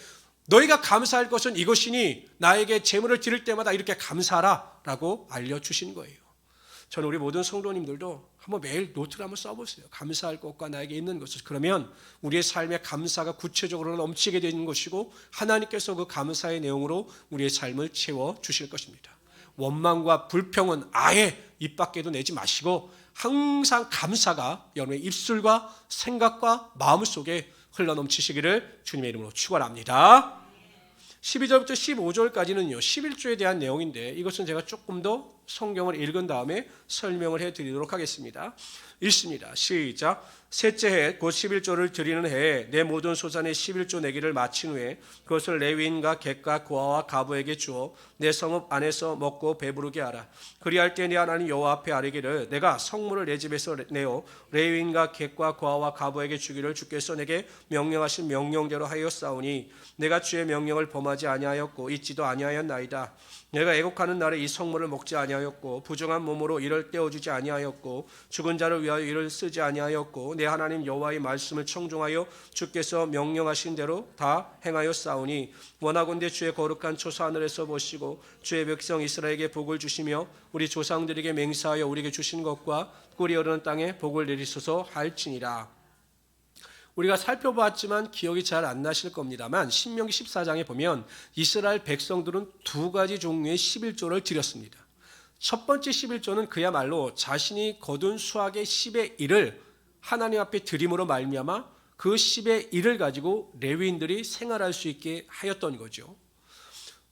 너희가 감사할 것은 이것이니 나에게 제물을 드릴 때마다 이렇게 감사하라 라고 알려주신 거예요. 저는 우리 모든 성도님들도 한번 매일 노트를 한번 써보세요. 감사할 것과 나에게 있는 것을. 그러면 우리의 삶에 감사가 구체적으로 넘치게 되는 것이고 하나님께서 그 감사의 내용으로 우리의 삶을 채워주실 것입니다. 원망과 불평은 아예 입 밖에도 내지 마시고 항상 감사가 여러분의 입술과 생각과 마음속에 흘러넘치시기를 주님의 이름으로 축원합니다. 12절부터 15절까지는요 11조에 대한 내용인데 이것은 제가 조금 더 성경을 읽은 다음에 설명을 해드리도록 하겠습니다. 읽습니다. 시작. 셋째 해 곧 11조를 드리는 해에 내 모든 소산의 11조 내기를 마친 후에 그것을 레위인과 객과 고아와 가부에게 주어 내 성읍 안에서 먹고 배부르게 하라. 그리할 때 네 하나님 여호와 앞에 아뢰기를 내가 성물을 내 집에서 내어 레위인과 객과 고아와 가부에게 주기를 주께서 내게 명령하신 명령대로 하였사오니 내가 주의 명령을 범하지 아니하였고 잊지도 아니하였나이다. 내가 애곡하는 날에 이 성물을 먹지 아니하였고 부정한 몸으로 이를 떼어주지 아니하였고 죽은 자를 위하여 이를 쓰지 아니하였고 내 하나님 여호와의 말씀을 청종하여 주께서 명령하신 대로 다 행하였사오니 원하건대 주의 거룩한 처소 하늘에서 보시고 주의 백성 이스라엘에게 복을 주시며 우리 조상들에게 맹세하여 우리에게 주신 것과 꿀이 흐르는 땅에 복을 내리소서 할지니라. 우리가 살펴봤지만 기억이 잘 안 나실 겁니다만 신명기 14장에 보면 이스라엘 백성들은 2가지 종류의 11조를 드렸습니다. 첫 번째 11조는 그야말로 자신이 거둔 수확의 10의 1을 하나님 앞에 드림으로 말미암아 그 10의 1을 가지고 레위인들이 생활할 수 있게 하였던 거죠.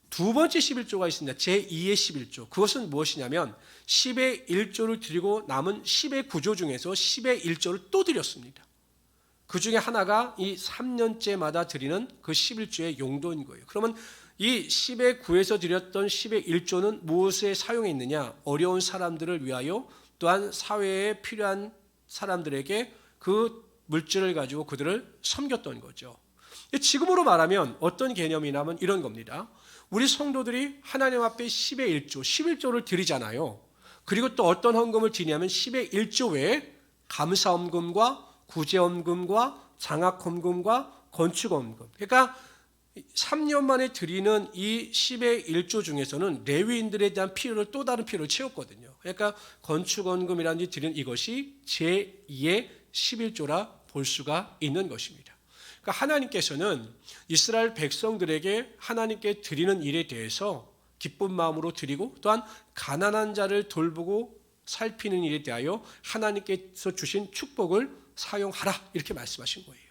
두 번째 11조가 있습니다. 제2의 11조. 그것은 무엇이냐면 10의 1조를 드리고 남은 10의 9조 중에서 10의 1조를 또 드렸습니다. 그 중에 하나가 이 3년째마다 드리는 그 11조의 용도인 거예요. 그러면 이 10의 9에서 드렸던 10의 1조는 무엇에 사용했느냐? 어려운 사람들을 위하여, 또한 사회에 필요한 사람들에게 그 물질을 가지고 그들을 섬겼던 거죠. 지금으로 말하면 어떤 개념이냐면 이런 겁니다. 우리 성도들이 하나님 앞에 10의 1조, 11조를 드리잖아요. 그리고 또 어떤 헌금을 드리냐면 10의 1조 외에 감사헌금과 구제헌금과 장학헌금과 건축헌금. 그러니까 3년 만에 드리는 이 10의 1조 중에서는 레위인들에 대한 필요를 또 다른 필요를 채웠거든요. 그러니까 건축헌금이라는 데 드리는 이것이 제2의 11조라 볼 수가 있는 것입니다. 그러니까 하나님께서는 이스라엘 백성들에게 하나님께 드리는 일에 대해서 기쁜 마음으로 드리고, 또한 가난한 자를 돌보고 살피는 일에 대하여 하나님께서 주신 축복을 사용하라, 이렇게 말씀하신 거예요.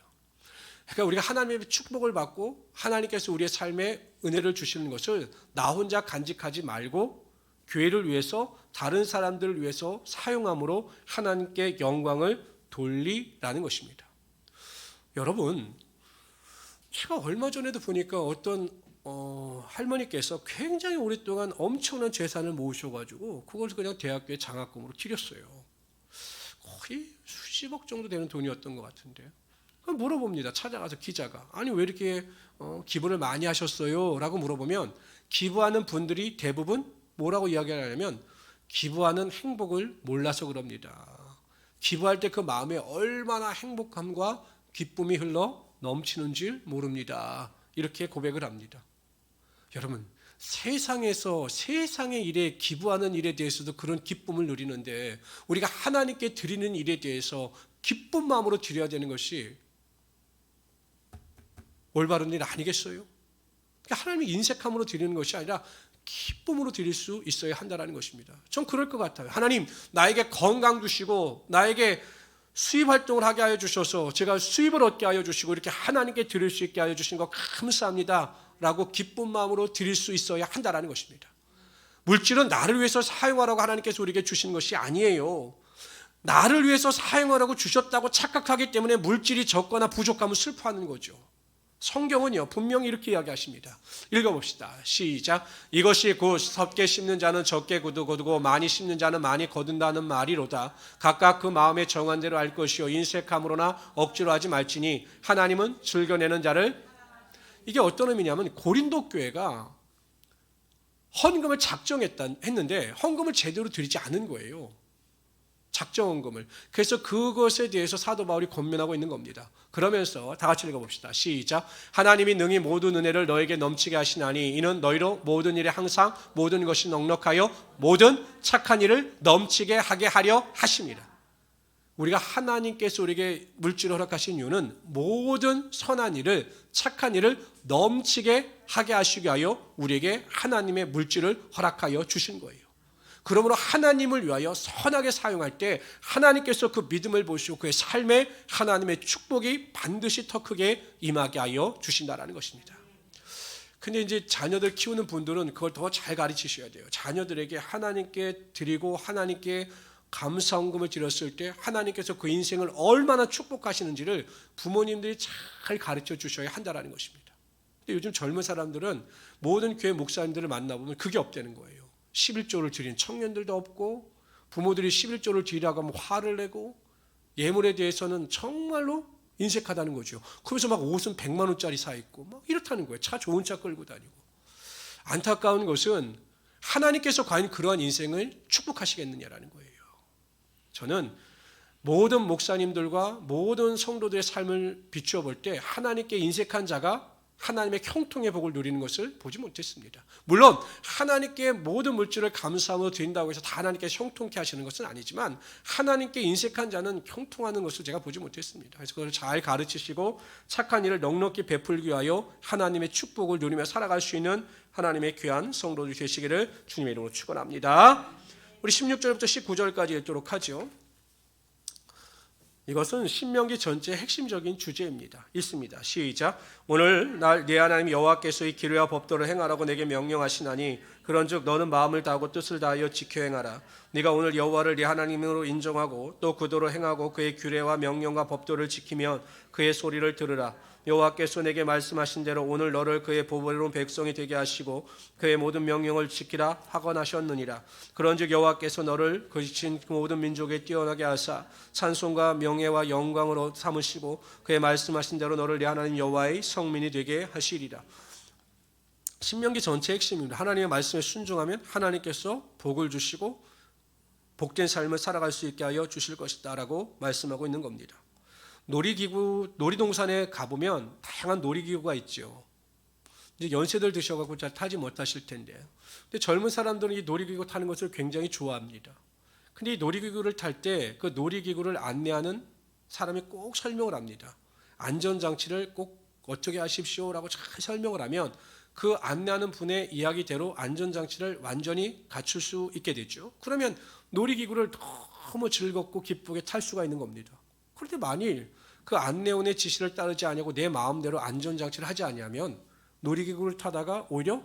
그러니까 우리가 하나님의 축복을 받고 하나님께서 우리의 삶에 은혜를 주시는 것을 나 혼자 간직하지 말고 교회를 위해서, 다른 사람들을 위해서 사용함으로 하나님께 영광을 돌리라는 것입니다. 여러분, 제가 얼마 전에도 보니까 어떤 할머니께서 굉장히 오랫동안 엄청난 재산을 모으셔가지고 그걸 그냥 대학교에 장학금으로 드렸어요. 거의 수십억 정도 되는 돈이었던 것 같은데, 물어봅니다. 찾아가서 기자가, 아니 왜 이렇게 기부를 많이 하셨어요? 라고 물어보면 기부하는 분들이 대부분 뭐라고 이야기하냐면 기부하는 행복을 몰라서 그럽니다. 기부할 때 그 마음에 얼마나 행복함과 기쁨이 흘러 넘치는 줄 모릅니다. 이렇게 고백을 합니다. 여러분, 세상에서 세상의 일에 기부하는 일에 대해서도 그런 기쁨을 누리는데 우리가 하나님께 드리는 일에 대해서 기쁜 마음으로 드려야 되는 것이 올바른 일 아니겠어요? 그러니까 하나님이 인색함으로 드리는 것이 아니라 기쁨으로 드릴 수 있어야 한다는 것입니다. 전 그럴 것 같아요. 하나님, 나에게 건강 주시고 나에게 수입 활동을 하게 하여 주셔서 제가 수입을 얻게 하여 주시고 이렇게 하나님께 드릴 수 있게 하여 주신 것 감사합니다 라고 기쁜 마음으로 드릴 수 있어야 한다는 것입니다. 물질은 나를 위해서 사용하라고 하나님께서 우리에게 주신 것이 아니에요. 나를 위해서 사용하라고 주셨다고 착각하기 때문에 물질이 적거나 부족하면 슬퍼하는 거죠. 성경은요 분명히 이렇게 이야기하십니다. 읽어봅시다. 시작. 이것이 곧 적게 심는 자는 적게 거두고 많이 심는 자는 많이 거둔다는 말이로다. 각각 그 마음에 정한 대로 알 것이요 인색함으로나 억지로 하지 말지니 하나님은 즐겨내는 자를. 이게 어떤 의미냐면 고린도 교회가 헌금을 작정했는데 헌금을 제대로 드리지 않은 거예요. 작정 헌금을. 그래서 그것에 대해서 사도 바울이 권면하고 있는 겁니다. 그러면서 다 같이 읽어봅시다. 시작. 하나님이 능히 모든 은혜를 너에게 넘치게 하시나니 이는 너희로 모든 일에 항상 모든 것이 넉넉하여 모든 착한 일을 넘치게 하게 하려 하십니다. 우리가 하나님께서 우리에게 물질을 허락하신 이유는 모든 선한 일을, 착한 일을 넘치게 하게 하시기 위하여 우리에게 하나님의 물질을 허락하여 주신 거예요. 그러므로 하나님을 위하여 선하게 사용할 때 하나님께서 그 믿음을 보시고 그의 삶에 하나님의 축복이 반드시 더 크게 임하게 하여 주신다는 것입니다. 근데 이제 자녀들 키우는 분들은 그걸 더 잘 가르치셔야 돼요. 자녀들에게 하나님께 드리고 하나님께 감사헌금을 드렸을 때 하나님께서 그 인생을 얼마나 축복하시는지를 부모님들이 잘 가르쳐 주셔야 한다는 것입니다. 근데 요즘 젊은 사람들은 모든 교회 목사님들을 만나보면 그게 없다는 거예요. 11조를 드린 청년들도 없고, 부모들이 11조를 드리라고 하면 화를 내고, 예물에 대해서는 정말로 인색하다는 거죠. 그러면서 막 옷은 100만 원짜리 사 입고 막 이렇다는 거예요. 차 좋은 차 끌고 다니고. 안타까운 것은 하나님께서 과연 그러한 인생을 축복하시겠느냐라는 거예요. 저는 모든 목사님들과 모든 성도들의 삶을 비추어 볼 때 하나님께 인색한 자가 하나님의 형통의 복을 누리는 것을 보지 못했습니다. 물론 하나님께 모든 물질을 감사함으로 드린다고 해서 다 하나님께 형통케 하시는 것은 아니지만 하나님께 인색한 자는 형통하는 것을 제가 보지 못했습니다. 그래서 그걸 잘 가르치시고 착한 일을 넉넉히 베풀기 위하여 하나님의 축복을 누리며 살아갈 수 있는 하나님의 귀한 성도들 되시기를 주님의 이름으로 축원합니다. 우리 16절부터 19절까지 읽도록 하죠. 이것은 신명기 전체의 핵심적인 주제입니다. 읽습니다. 시작. 오늘 날 네 하나님 여호와께서 이 규례와 법도를 행하라고 내게 명령하시나니 그런즉 너는 마음을 다하고 뜻을 다하여 지켜 행하라. 네가 오늘 여호와를 네 하나님으로 인정하고 또 그도로 행하고 그의 규례와 명령과 법도를 지키면 그의 소리를 들으라. 여호와께서 내게 말씀하신 대로 오늘 너를 그의 보배로운 백성이 되게 하시고 그의 모든 명령을 지키라 하건하셨느니라. 그런즉 여호와께서 너를 그친 모든 민족에 뛰어나게 하사 찬송과 명예와 영광으로 삼으시고 그의 말씀하신 대로 너를 내 하나님 여호와의 성민이 되게 하시리라. 신명기 전체 핵심입니다. 하나님의 말씀에 순종하면 하나님께서 복을 주시고 복된 삶을 살아갈 수 있게 하여 주실 것이다 라고 말씀하고 있는 겁니다. 놀이동산에 가보면 다양한 놀이기구가 있죠. 이제 연세들 드셔가지고 잘 타지 못하실 텐데, 근데 젊은 사람들은 이 놀이기구 타는 것을 굉장히 좋아합니다. 근데 이 놀이기구를 탈 때 그 놀이기구를 안내하는 사람이 꼭 설명을 합니다. 안전장치를 꼭 어떻게 하십시오라고 잘 설명을 하면 그 안내하는 분의 이야기대로 안전장치를 완전히 갖출 수 있게 되죠. 그러면 놀이기구를 너무 즐겁고 기쁘게 탈 수가 있는 겁니다. 그런데 만일 그 안내원의 지시를 따르지 아니하고 내 마음대로 안전장치를 하지 아니하면 놀이기구를 타다가 오히려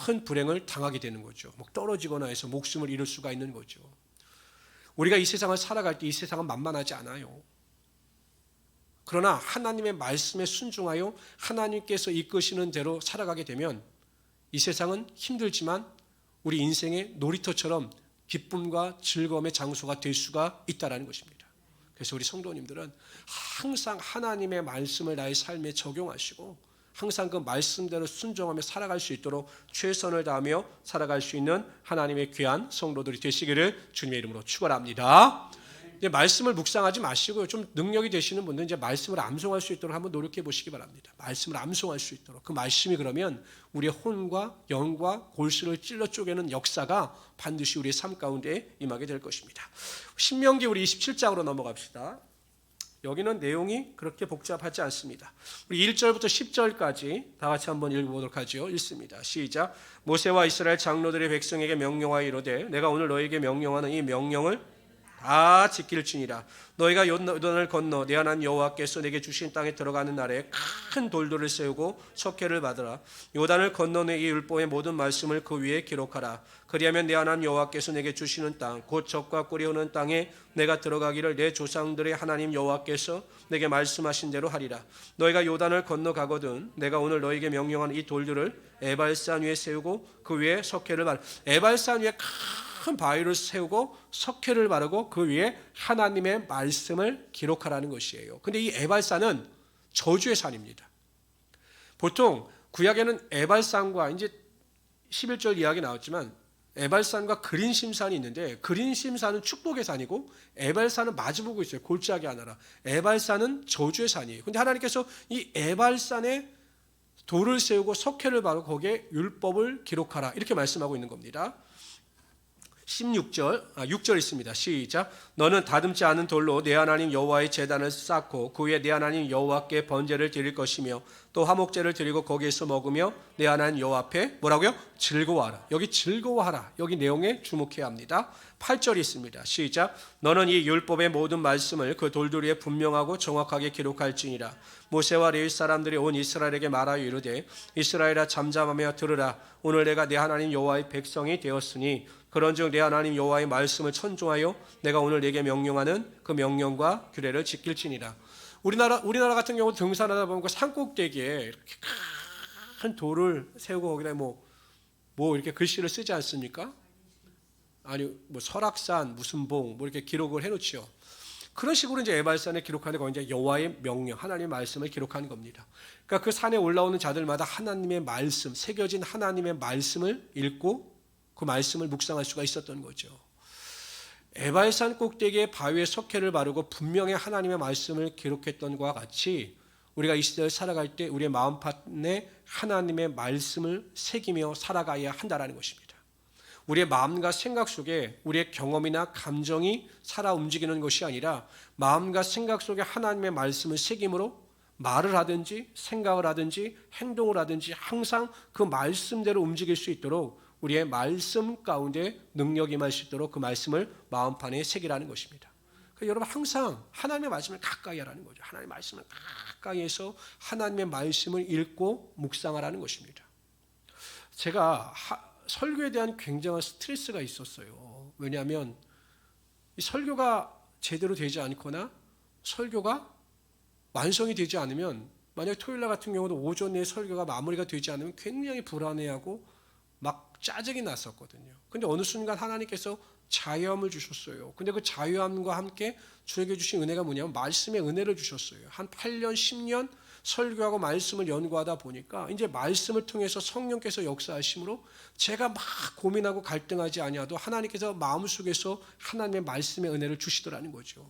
큰 불행을 당하게 되는 거죠. 막 떨어지거나 해서 목숨을 잃을 수가 있는 거죠. 우리가 이 세상을 살아갈 때 이 세상은 만만하지 않아요. 그러나 하나님의 말씀에 순종하여 하나님께서 이끄시는 대로 살아가게 되면 이 세상은 힘들지만 우리 인생의 놀이터처럼 기쁨과 즐거움의 장소가 될 수가 있다는 것입니다. 그래서 우리 성도님들은 항상 하나님의 말씀을 나의 삶에 적용하시고 항상 그 말씀대로 순종하며 살아갈 수 있도록 최선을 다하며 살아갈 수 있는 하나님의 귀한 성도들이 되시기를 주님의 이름으로 축원합니다. 이제 말씀을 묵상하지 마시고요. 좀 능력이 되시는 분들은 이제 말씀을 암송할 수 있도록 한번 노력해 보시기 바랍니다. 말씀을 암송할 수 있도록. 그 말씀이 그러면 우리의 혼과 영과 골수를 찔러 쪼개는 역사가 반드시 우리의 삶 가운데 임하게 될 것입니다. 신명기 우리 27장으로 넘어갑시다. 여기는 내용이 그렇게 복잡하지 않습니다. 우리 1절부터 10절까지 다 같이 한번 읽어보도록 하죠. 읽습니다. 시작. 모세와 이스라엘 장로들의 백성에게 명령하여 이르되 내가 오늘 너에게 명령하는 이 명령을 다 지킬지니라. 너희가 요단을 건너 내 하나님 여호와께서 내게 주신 땅에 들어가는 날에 큰 돌들을 세우고 석회를 받으라. 요단을 건너는 이 율법의 모든 말씀을 그 위에 기록하라. 그리하면 내 하나님 여호와께서 내게 주시는 땅 곧 젖과 꿀이 흐르는 땅에 내가 들어가기를 내 조상들의 하나님 여호와께서 내게 말씀하신 대로 하리라. 너희가 요단을 건너가거든 내가 오늘 너희에게 명령한 이 돌들을 에발산 위에 세우고 그 위에 석회를 바르라. 에발산 위에 큰 바위를 세우고 석회를 바르고 그 위에 하나님의 말씀을 기록하라는 것이에요. 근데 이 에발산은 저주의 산입니다. 보통 구약에는 에발산과 이제 11절 이야기 나왔지만 에발산과 그린심산이 있는데 그린심산은 축복의 산이고 에발산은 마주보고 있어요. 골짜기 하나라. 에발산은 저주의 산이에요. 근데 하나님께서 이 에발산에 돌을 세우고 석회를 바르고 거기에 율법을 기록하라 이렇게 말씀하고 있는 겁니다. 6절 있습니다. 시작. 너는 다듬지 않은 돌로 내 하나님 여호와의 제단을 쌓고 그 위에 내 하나님 여호와께 번제를 드릴 것이며 또 화목제를 드리고 거기에서 먹으며 내 하나님 여호와 앞에 뭐라고요? 즐거워하라. 여기 즐거워하라. 여기 내용에 주목해야 합니다. 8절이 있습니다. 시작. 너는 이 율법의 모든 말씀을 그 돌들 위에 분명하고 정확하게 기록할지니라. 모세와 레위 사람들이 온 이스라엘에게 말하여 이르되 이스라엘아 잠잠하며 들으라. 오늘 내가 내 하나님 여호와의 백성이 되었으니 그런즉 내 하나님 여호와의 말씀을 천종하여 내가 오늘 내게 명령하는 그 명령과 규례를 지킬지니라. 우리나라 같은 경우 등산하다 보면 그 산꼭대기에 이렇게 큰 돌을 세우고 거기다 뭐 이렇게 글씨를 쓰지 않습니까? 아니 뭐 설악산 무슨 봉 뭐 이렇게 기록을 해놓지요. 그런 식으로 이제 에발산에 기록하는 거 이제 여호와의 명령, 하나님의 말씀을 기록하는 겁니다. 그러니까 그 산에 올라오는 자들마다 하나님의 말씀, 새겨진 하나님의 말씀을 읽고 그 말씀을 묵상할 수가 있었던 거죠. 에발산 꼭대기에 바위에 석회를 바르고 분명히 하나님의 말씀을 기록했던 것과 같이 우리가 이 시대를 살아갈 때 우리의 마음판에 하나님의 말씀을 새기며 살아가야 한다는 것입니다. 우리의 마음과 생각 속에 우리의 경험이나 감정이 살아 움직이는 것이 아니라 마음과 생각 속에 하나님의 말씀을 새김으로 말을 하든지 생각을 하든지 행동을 하든지 항상 그 말씀대로 움직일 수 있도록 우리의 말씀 가운데 능력이 임할 수 있도록 그 말씀을 마음판에 새기라는 것입니다. 여러분 항상 하나님의 말씀을 가까이 하라는 거죠. 하나님의 말씀을 가까이 해서 하나님의 말씀을 읽고 묵상하라는 것입니다. 제가 설교에 대한 굉장한 스트레스가 있었어요. 왜냐하면 이 설교가 제대로 되지 않거나 설교가 완성이 되지 않으면, 만약 토요일날 같은 경우도 오전 내에 설교가 마무리가 되지 않으면 굉장히 불안해하고 막 짜증이 났었거든요. 근데 어느 순간 하나님께서 자유함을 주셨어요. 근데 그 자유함과 함께 저에게 주신 은혜가 뭐냐면 말씀의 은혜를 주셨어요. 한 8년, 10년 설교하고 말씀을 연구하다 보니까 이제 말씀을 통해서 성령께서 역사하심으로 제가 막 고민하고 갈등하지 아니하도 하나님께서 마음속에서 하나님의 말씀의 은혜를 주시더라는 거죠.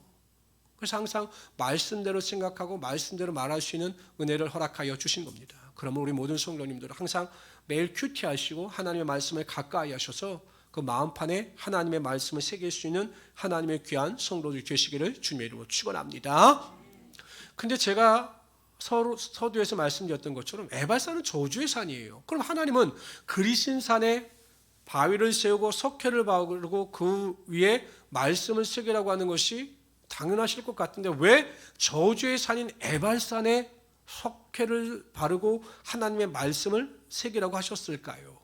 그래서 항상 말씀대로 생각하고 말씀대로 말할 수 있는 은혜를 허락하여 주신 겁니다. 그러면 우리 모든 성도님들은 항상 매일 큐티하시고 하나님의 말씀을 가까이 하셔서 그 마음판에 하나님의 말씀을 새길 수 있는 하나님의 귀한 성도들 되시기를 주님의 이름으로 축원합니다. 근데 제가 서두에서 말씀드렸던 것처럼 에발산은 저주의 산이에요. 그럼 하나님은 그리신 산에 바위를 세우고 석회를 바르고 그 위에 말씀을 새기라고 하는 것이 당연하실 것 같은데 왜 저주의 산인 에발산에 석회를 바르고 하나님의 말씀을 새기라고 하셨을까요?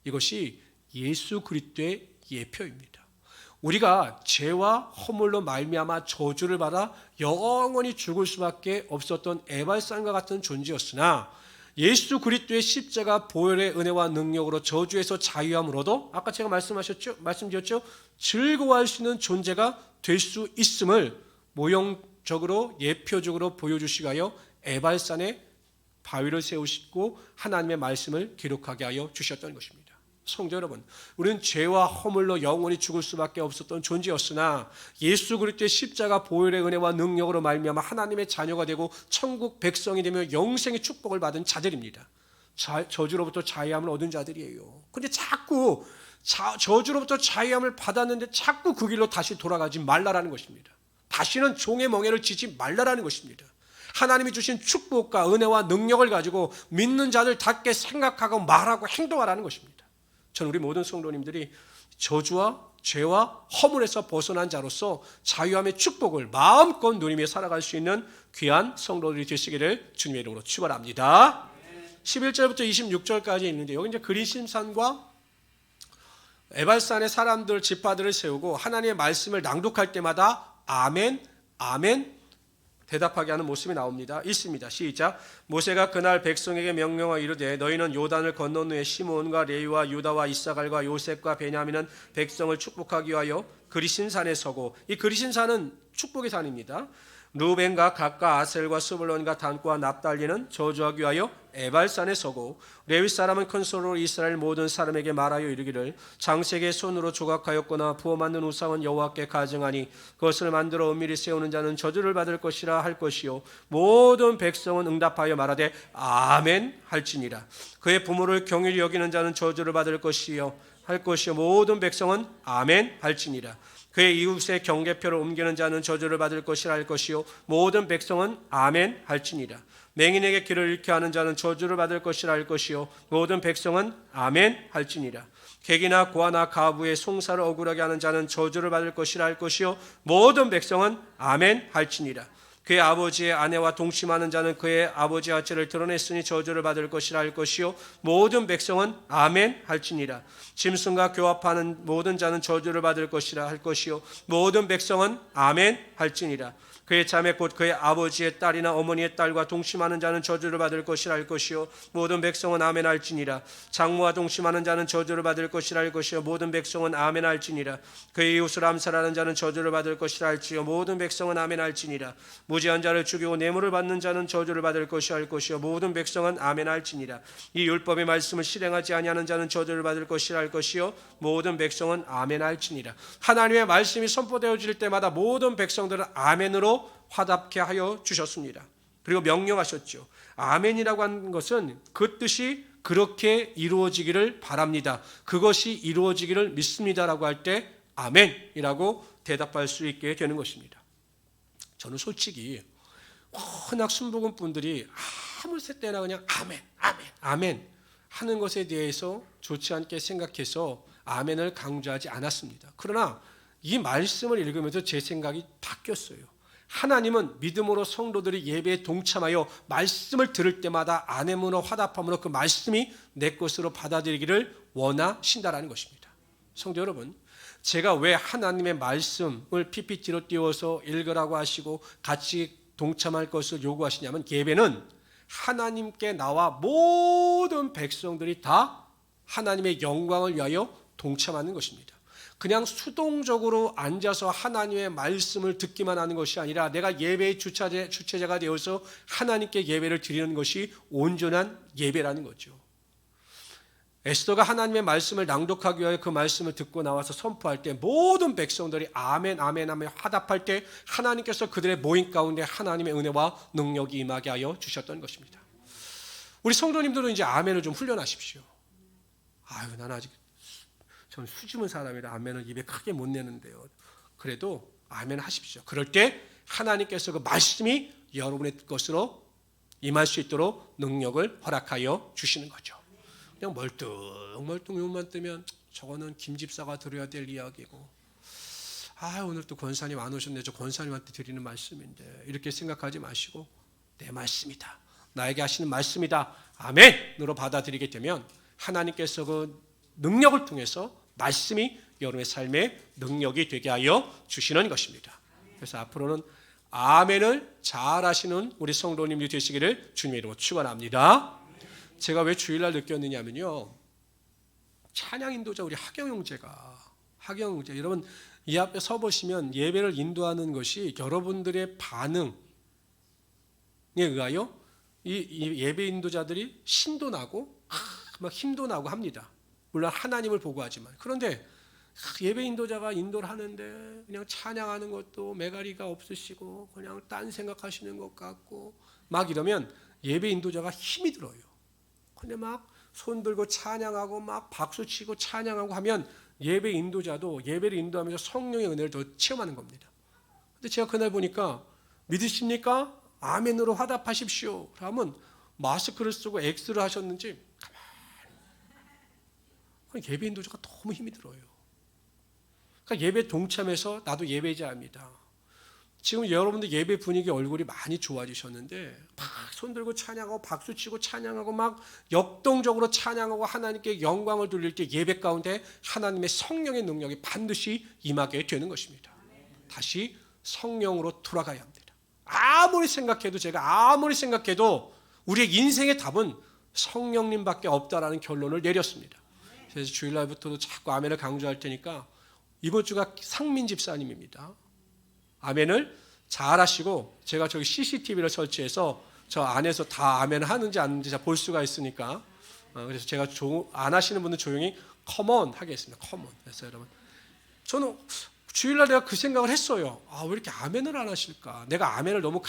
이것이 예수 그리스도의 예표입니다. 우리가 죄와 허물로 말미암아 저주를 받아 영원히 죽을 수밖에 없었던 에발산과 같은 존재였으나 예수 그리스도의 십자가 보혈의 은혜와 능력으로 저주에서 자유함으로도 아까 제가 말씀드렸죠. 즐거워할 수 있는 존재가 될 수 있음을 모형적으로 예표적으로 보여주시기 위하여 에발산에 바위를 세우시고 하나님의 말씀을 기록하게 하여 주셨던 것입니다. 성도 여러분, 우리는 죄와 허물로 영원히 죽을 수밖에 없었던 존재였으나 예수 그리스도의 십자가 보혈의 은혜와 능력으로 말미암아 하나님의 자녀가 되고 천국 백성이 되며 영생의 축복을 받은 자들입니다. 저주로부터 자유함을 얻은 자들이에요. 근데 자꾸 저주로부터 자유함을 받았는데 자꾸 그 길로 다시 돌아가지 말라라는 것입니다. 다시는 종의 멍에를 지지 말라라는 것입니다. 하나님이 주신 축복과 은혜와 능력을 가지고 믿는 자들답게 생각하고 말하고 행동하라는 것입니다. 저는 우리 모든 성도님들이 저주와 죄와 허물에서 벗어난 자로서 자유함의 축복을 마음껏 누리며 살아갈 수 있는 귀한 성도들이 되시기를 주님의 이름으로 축원합니다. 11절부터 26절까지 있는데 여기 이제 그리심산과 에발산의 사람들 지파들을 세우고 하나님의 말씀을 낭독할 때마다 아멘, 아멘 대답하게 하는 모습이 나옵니다. 있습니다. 시작. 모세가 그날 백성에게 명령하여 이르되 너희는 요단을 건넌 후에 시므온과 레위와 유다와 이사갈과 요셉과 베냐민은 백성을 축복하기 위하여 그리신 산에 서고, 이 그리신 산은 축복의 산입니다. 루벤과 gad과 아셀과 스불론과 단과 납달리는 저주하기 위하여 에발산에 서고, 레위 사람은 큰 소리로 이스라엘 모든 사람에게 말하여 이르기를 장색의 손으로 조각하였거나 부어 만든 우상은 여호와께 가증하니 그것을 만들어 은밀히 세우는 자는 저주를 받을 것이라 할 것이요 모든 백성은 응답하여 말하되 아멘 할지니라. 그의 부모를 경휼히 여기는 자는 저주를 받을 것이요 할 것이요 모든 백성은 아멘 할지니라. 그의 이웃의 경계표를 옮기는 자는 저주를 받을 것이라 할 것이요 모든 백성은 아멘 할지니라. 맹인에게 길을 잃게 하는 자는 저주를 받을 것이라 할 것이요 모든 백성은 아멘 할지니라. 객이나 고아나 가부의 송사를 억울하게 하는 자는 저주를 받을 것이라 할 것이요 모든 백성은 아멘 할지니라. 그의 아버지의 아내와 동침하는 자는 그의 아버지의 아체를 드러냈으니 저주를 받을 것이라 할 것이요 모든 백성은 아멘 할지니라. 짐승과 교합하는 모든 자는 저주를 받을 것이라 할 것이요 모든 백성은 아멘 할지니라. 그의 자매 곧 그의 아버지의 딸이나 어머니의 딸과 동침하는 자는 저주를 받을 것이라 할 것이요 모든 백성은 아멘 할지니라. 장모와 동침하는 자는 저주를 받을 것이라 할 것이요 모든 백성은 아멘 할지니라. 그의 이웃을 암살하는 자는 저주를 받을 것이라 할지요 모든 백성은 아멘 할지니라. 무지한 자를 죽이고 뇌물을 받는 자는 저주를 받을 것이라 할 것이요 모든 백성은 아멘 할지니라. 이 율법의 말씀을 실행하지 아니하는 자는 저주를 받을 것이라 할 것이요 모든 백성은 아멘 할지니라. 하나님의 말씀이 선포되어질 때마다 모든 백성들은 아멘으로 화답케 하여 주셨습니다. 그리고 명령하셨죠. 아멘이라고 하는 것은 그 뜻이 그렇게 이루어지기를 바랍니다. 그것이 이루어지기를 믿습니다라고 할 때 아멘이라고 대답할 수 있게 되는 것입니다. 저는 솔직히 워낙 순복음 분들이 아무 때나 그냥 아멘, 아멘, 아멘 하는 것에 대해서 좋지 않게 생각해서 아멘을 강조하지 않았습니다. 그러나 이 말씀을 읽으면서 제 생각이 바뀌었어요. 하나님은 믿음으로 성도들이 예배에 동참하여 말씀을 들을 때마다 안음으로 화답함으로 그 말씀이 내 것으로 받아들이기를 원하신다라는 것입니다. 성도 여러분, 제가 왜 하나님의 말씀을 PPT로 띄워서 읽으라고 하시고 같이 동참할 것을 요구하시냐면, 예배는 하나님께 나와 모든 백성들이 다 하나님의 영광을 위하여 동참하는 것입니다. 그냥 수동적으로 앉아서 하나님의 말씀을 듣기만 하는 것이 아니라 내가 예배의 주체자가 되어서 하나님께 예배를 드리는 것이 온전한 예배라는 거죠. 에스더가 하나님의 말씀을 낭독하기 위하여 그 말씀을 듣고 나와서 선포할 때 모든 백성들이 아멘 아멘 아멘 화답할 때 하나님께서 그들의 모임 가운데 하나님의 은혜와 능력이 임하게 하여 주셨던 것입니다. 우리 성도님들은 이제 아멘을 좀 훈련하십시오. 아유, 난 아직 전 수줍은 사람이라 아멘을 입에 크게 못 내는데요. 그래도 아멘 하십시오. 그럴 때 하나님께서 그 말씀이 여러분의 것으로 임할 수 있도록 능력을 허락하여 주시는 거죠. 그냥 멀뚱멀뚱 눈만 뜨면 저거는 김 집사가 들어야 될 이야기고, 오늘 또 권사님 안 오셨네, 저 권사님한테 드리는 말씀인데, 이렇게 생각하지 마시고 내 말씀이다, 나에게 하시는 말씀이다, 아멘으로 받아들이게 되면 하나님께서 그 능력을 통해서 말씀이 여러분의 삶의 능력이 되게 하여 주시는 것입니다. 그래서 앞으로는 아멘을 잘 하시는 우리 성도님들이 되시기를 주님의 이름으로 축원합니다. 제가 왜 주일날 느꼈느냐면요, 찬양 인도자 우리 하경 형제가, 여러분 이 앞에 서 보시면 예배를 인도하는 것이 여러분들의 반응에 의하여 이 예배 인도자들이 신도 나고 막 힘도 나고 합니다. 물론 하나님을 보고 하지만. 그런데 예배 인도자가 인도를 하는데 그냥 찬양하는 것도 매가리가 없으시고 그냥 딴 생각하시는 것 같고 막 이러면 예배 인도자가 힘이 들어요. 근데 막 손 들고 찬양하고 막 박수치고 찬양하고 하면 예배 인도자도 예배를 인도하면서 성령의 은혜를 더 체험하는 겁니다. 근데 제가 그날 보니까 믿으십니까? 아멘으로 화답하십시오. 그러면 마스크를 쓰고 X를 하셨는지 가만히 예배 인도자가 너무 힘이 들어요. 그러니까 예배 동참해서 나도 예배자입니다. 지금 여러분들 예배 분위기 얼굴이 많이 좋아지셨는데 막 손들고 찬양하고 박수치고 찬양하고 막 역동적으로 찬양하고 하나님께 영광을 돌릴 때 예배 가운데 하나님의 성령의 능력이 반드시 임하게 되는 것입니다. 다시 성령으로 돌아가야 합니다. 제가 아무리 생각해도 우리의 인생의 답은 성령님밖에 없다라는 결론을 내렸습니다. 그래서 주일날부터도 자꾸 아멘을 강조할 테니까 이번 주가 상민 집사님입니다. 아멘을 잘 하시고 제가 저기 CCTV를 설치해서 저 안에서 다 아멘 하는지 안 하는지 볼 수가 있으니까 그래서 제가 안 하시는 분은 조용히 컴온 하겠습니다. 컴온. 그래서 여러분, 저는 주일날 내가 그 생각을 했어요. 왜 이렇게 아멘을 안 하실까? 내가 아멘을 너무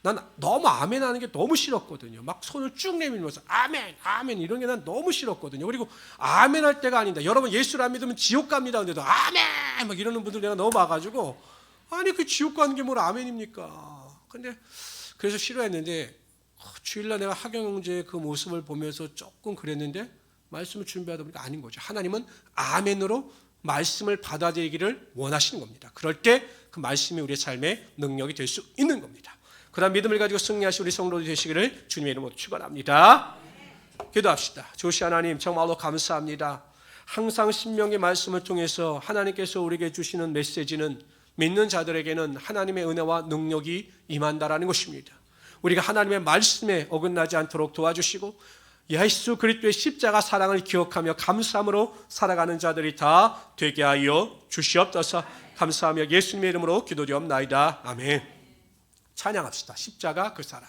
난 너무 아멘 하는 게 너무 싫었거든요. 막 손을 쭉 내밀면서 아멘, 아멘 이런 게 난 너무 싫었거든요. 그리고 아멘 할 때가 아니다. 여러분 예수를 안 믿으면 지옥 갑니다. 근데도 아멘 막 이러는 분들 내가 너무 봐가지고 그 지옥 가는 게 뭘 아멘입니까? 근데 그래서 싫어했는데 주일날 내가 하경 형제의 그 모습을 보면서 조금 그랬는데 말씀을 준비하다 보니까 아닌 거죠. 하나님은 아멘으로 말씀을 받아들이기를 원하시는 겁니다. 그럴 때 그 말씀이 우리의 삶의 능력이 될 수 있는 겁니다. 그다음 믿음을 가지고 승리하시 우리 성도들이 되시기를 주님의 이름으로 축원합니다. 기도합시다. 조시 하나님 정말로 감사합니다. 항상 신명의 말씀을 통해서 하나님께서 우리에게 주시는 메시지는 믿는 자들에게는 하나님의 은혜와 능력이 임한다라는 것입니다. 우리가 하나님의 말씀에 어긋나지 않도록 도와주시고 예수 그리스도의 십자가 사랑을 기억하며 감사함으로 살아가는 자들이 다 되게 하여 주시옵소서. 감사하며 예수님의 이름으로 기도드리옵나이다. 아멘. 찬양합시다. 십자가 그 사랑.